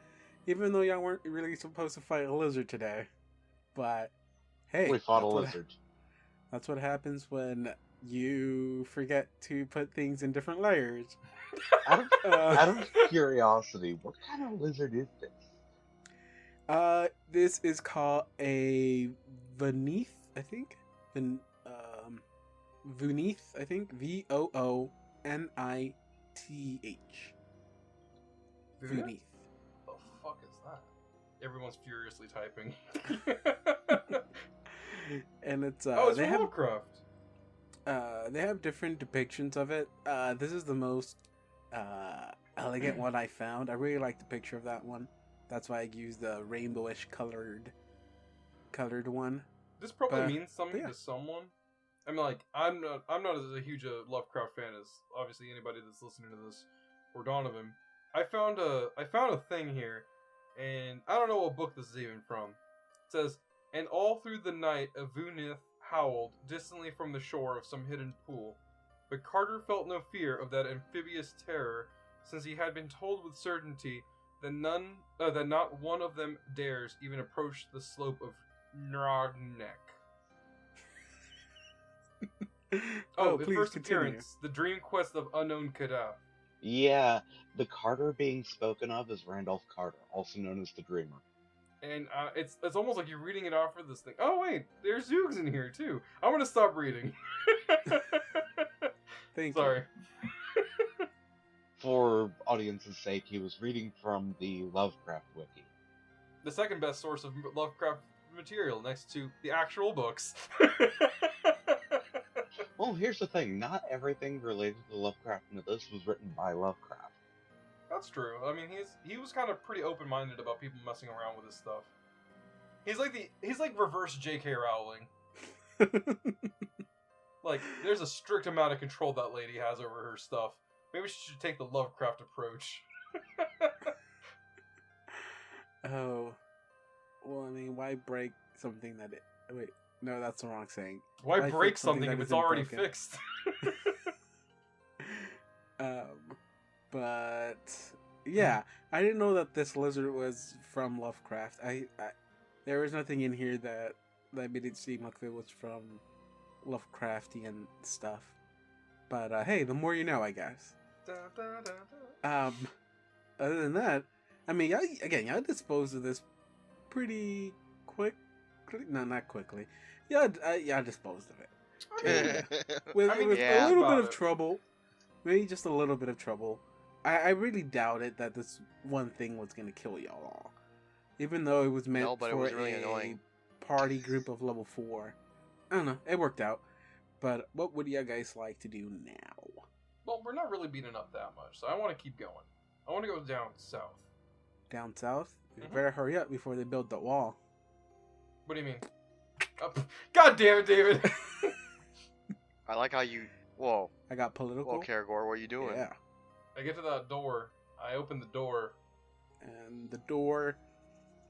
even though y'all weren't really supposed to fight a lizard today. But hey, we fought a lizard. That's what happens when you forget to put things in different layers. Out of curiosity, what kind of lizard is this? This is called a Voonith, I think. Voonith, I think. Voonith. Voonith. What the fuck is that? Everyone's furiously typing. And it's it's from Lovecraft. They have different depictions of it. This is the most elegant one I found. I really like the picture of that one. That's why I used the rainbowish colored one. This probably means something to someone. I mean, like, I'm not as a huge Lovecraft fan as obviously anybody that's listening to this or Donovan. I found a thing here, and I don't know what book this is even from. It says, "And all through the night a Voonith howled distantly from the shore of some hidden pool. But Carter felt no fear of that amphibious terror, since he had been told with certainty that not one of them dares even approach the slope of Nrognek." Please first continue. appearance, the dream quest of unknown Kadaf. Yeah, the Carter being spoken of is Randolph Carter, also known as the Dreamer. And it's almost like you're reading it off for this thing. Oh wait, there's Zoogs in here too. I'm gonna stop reading. Thank Sorry. you. For audience's sake, he was reading from the Lovecraft wiki. The second best source of Lovecraft material, next to the actual books. Well, here's the thing. Not everything related to Lovecraft mythos was written by Lovecraft. That's true. I mean, he was kind of pretty open-minded about people messing around with his stuff. He's like reverse J.K. Rowling. Like, there's a strict amount of control that lady has over her stuff. Maybe she should take the Lovecraft approach. Oh. Well, I mean, why break something that it... Wait, no, that's the wrong saying. Why Why break fix something something that if it's isn't already broken? fixed? But yeah, I didn't know that this lizard was from Lovecraft. There was nothing in here that made it seem like it was from Lovecraftian stuff. But hey, the more you know, I guess. Other than that, I mean, y'all disposed of this pretty quick. No, not quickly. Y'all disposed of it. And, with I mean, with yeah. a little about bit of it. trouble, maybe just a little bit of trouble. I really doubted that this one thing was gonna kill y'all all, even though it was meant No, but it for was really a annoying. party group of level 4. I don't know. It worked out. But what would you guys like to do now? Well, we're not really beating up that much, so I want to keep going. I want to go down south. Down south? You Mhm. better hurry up before they build the wall. What do you mean? God damn it, David! I like how you. Whoa. I got political. Whoa, Karagor, what are you doing? Yeah. I get to that door. I open the door. And the door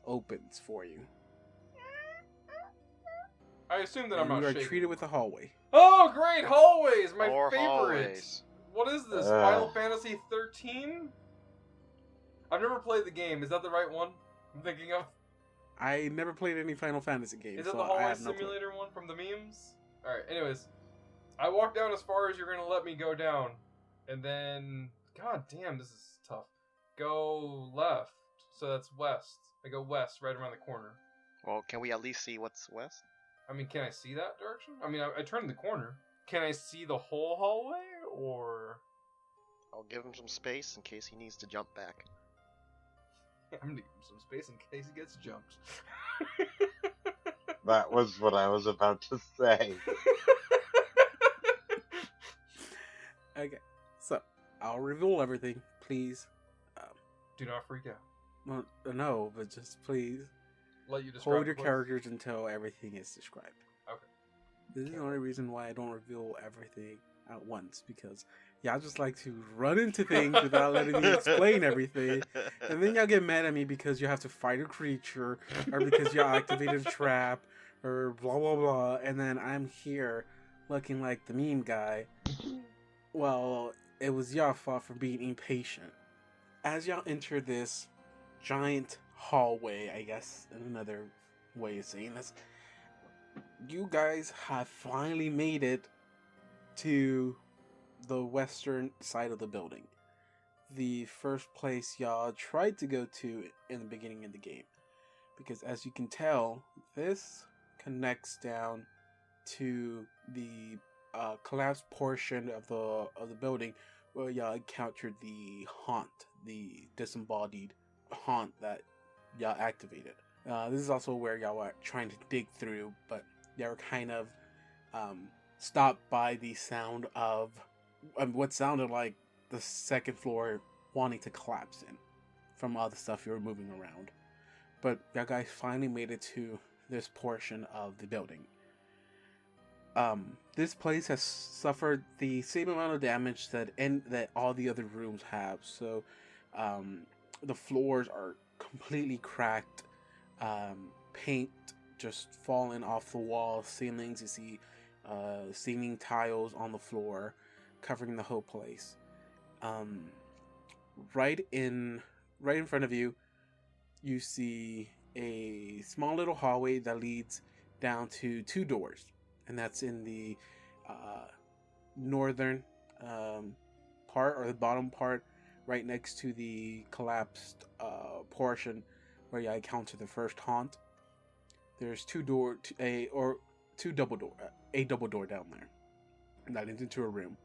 opens for you. I assume that I'm And not you are shaking. treated with a hallway. Oh, great! Hallways! My More favorite! hallways. What is this? Final Fantasy 13? I've never played the game. Is that the right one I'm thinking of? I never played any Final Fantasy games. Is that so the I hallway have no clue. simulator one from the memes? Alright, anyways. I walk down as far as you're going to let me go down. And then... God damn, this is tough. Go left. So that's west. I go west, right around the corner. Well, can we at least see what's west? I mean, can I see that direction? I mean, I turned the corner. Can I see the whole hallway, or... I'll give him some space in case he needs to jump back. I'm gonna give him some space in case he gets jumped. That was what I was about to say. Okay, so I'll reveal everything, please. Do not freak out. Well, no, but just please Let you describe hold your the place. characters until everything is described. Okay. This is the only reason why I don't reveal everything at once, because y'all just like to run into things without letting me explain everything, and then y'all get mad at me because you have to fight a creature, or because y'all activated a trap, or blah blah blah, and then I'm here looking like the meme guy. Well, it was y'all fault for being impatient. As y'all enter this giant hallway, I guess, another way of saying this, you guys have finally made it to the western side of the building. The first place y'all tried to go to in the beginning of the game. Because as you can tell, this connects down to the collapsed portion of the building where y'all encountered the haunt, the disembodied haunt that y'all activated. This is also where y'all were trying to dig through, but y'all were kind of stopped by the sound of what sounded like the second floor wanting to collapse in from all the stuff you were moving around. But y'all guys finally made it to this portion of the building. This place has suffered the same amount of damage that all the other rooms have. So, the floors are completely cracked. Paint just falling off the walls, ceilings. You see, ceiling tiles on the floor, covering the whole place. Right in front of you, you see a small little hallway that leads down to 2 doors. And that's in the northern part, or the bottom part, right next to the collapsed portion where you encounter the first haunt. There's a double door down there that leads into a room.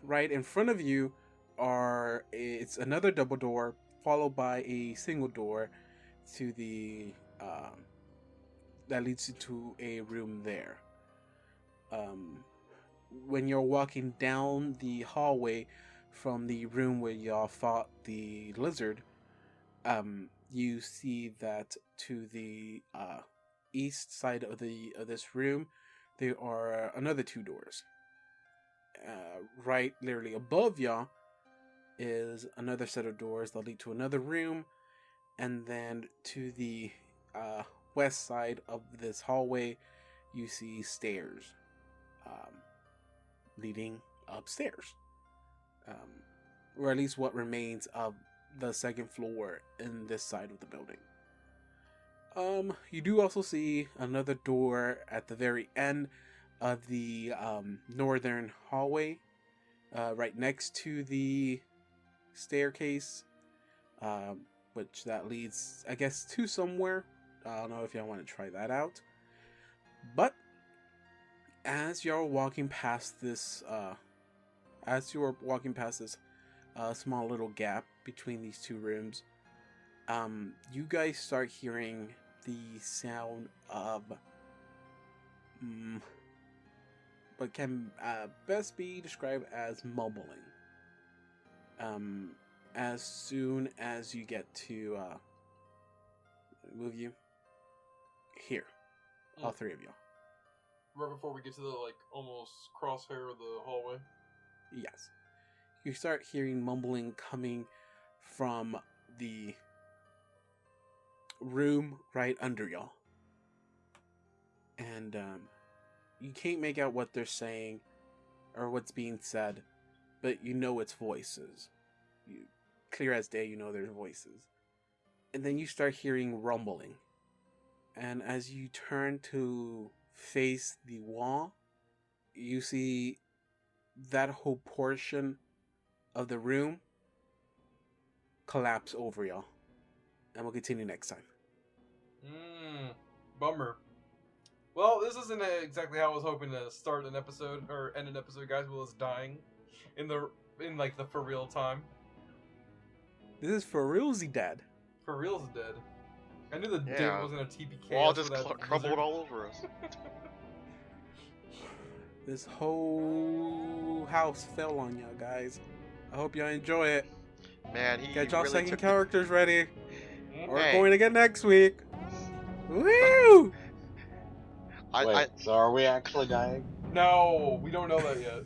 Right in front of you it's another double door followed by a single door to the that leads into a room there. When you're walking down the hallway from the room where y'all fought the lizard, you see that to the east side of this room, there are another 2 doors. Right, literally above y'all, is another set of doors that lead to another room, And then to the west side of this hallway, you see stairs leading upstairs. Or at least what remains of the second floor in this side of the building. You do also see another door at the very end of the northern hallway, right next to the staircase, which that leads, I guess, to somewhere. I don't know if y'all want to try that out. But as you're walking past this, small little gap between these two rooms, you guys start hearing the sound of what can best be described as mumbling. As soon as you get to move you here, all three of you. Right before we get to the almost crosshair of the hallway. Yes. You start hearing mumbling coming from the room right under y'all. And you can't make out what they're saying or what's being said, but you know it's voices. You clear as day, you know there's voices. And then you start hearing rumbling. And as you turn to face the wall, you see that whole portion of the room collapse over y'all. And we'll continue next time. Bummer. Well, this isn't exactly how I was hoping to start an episode or end an episode, guys. Will is dying in the for real time. This is for realsy dead. For real's dead. I knew the dead wasn't a TPK. Wall just crumbled all over us. This whole house fell on y'all, guys. I hope y'all enjoy it. Man, he Get y'all really second took characters ready. We're Hey. going again next week. Woo! Wait, so are we actually dying? No, we don't know that yet.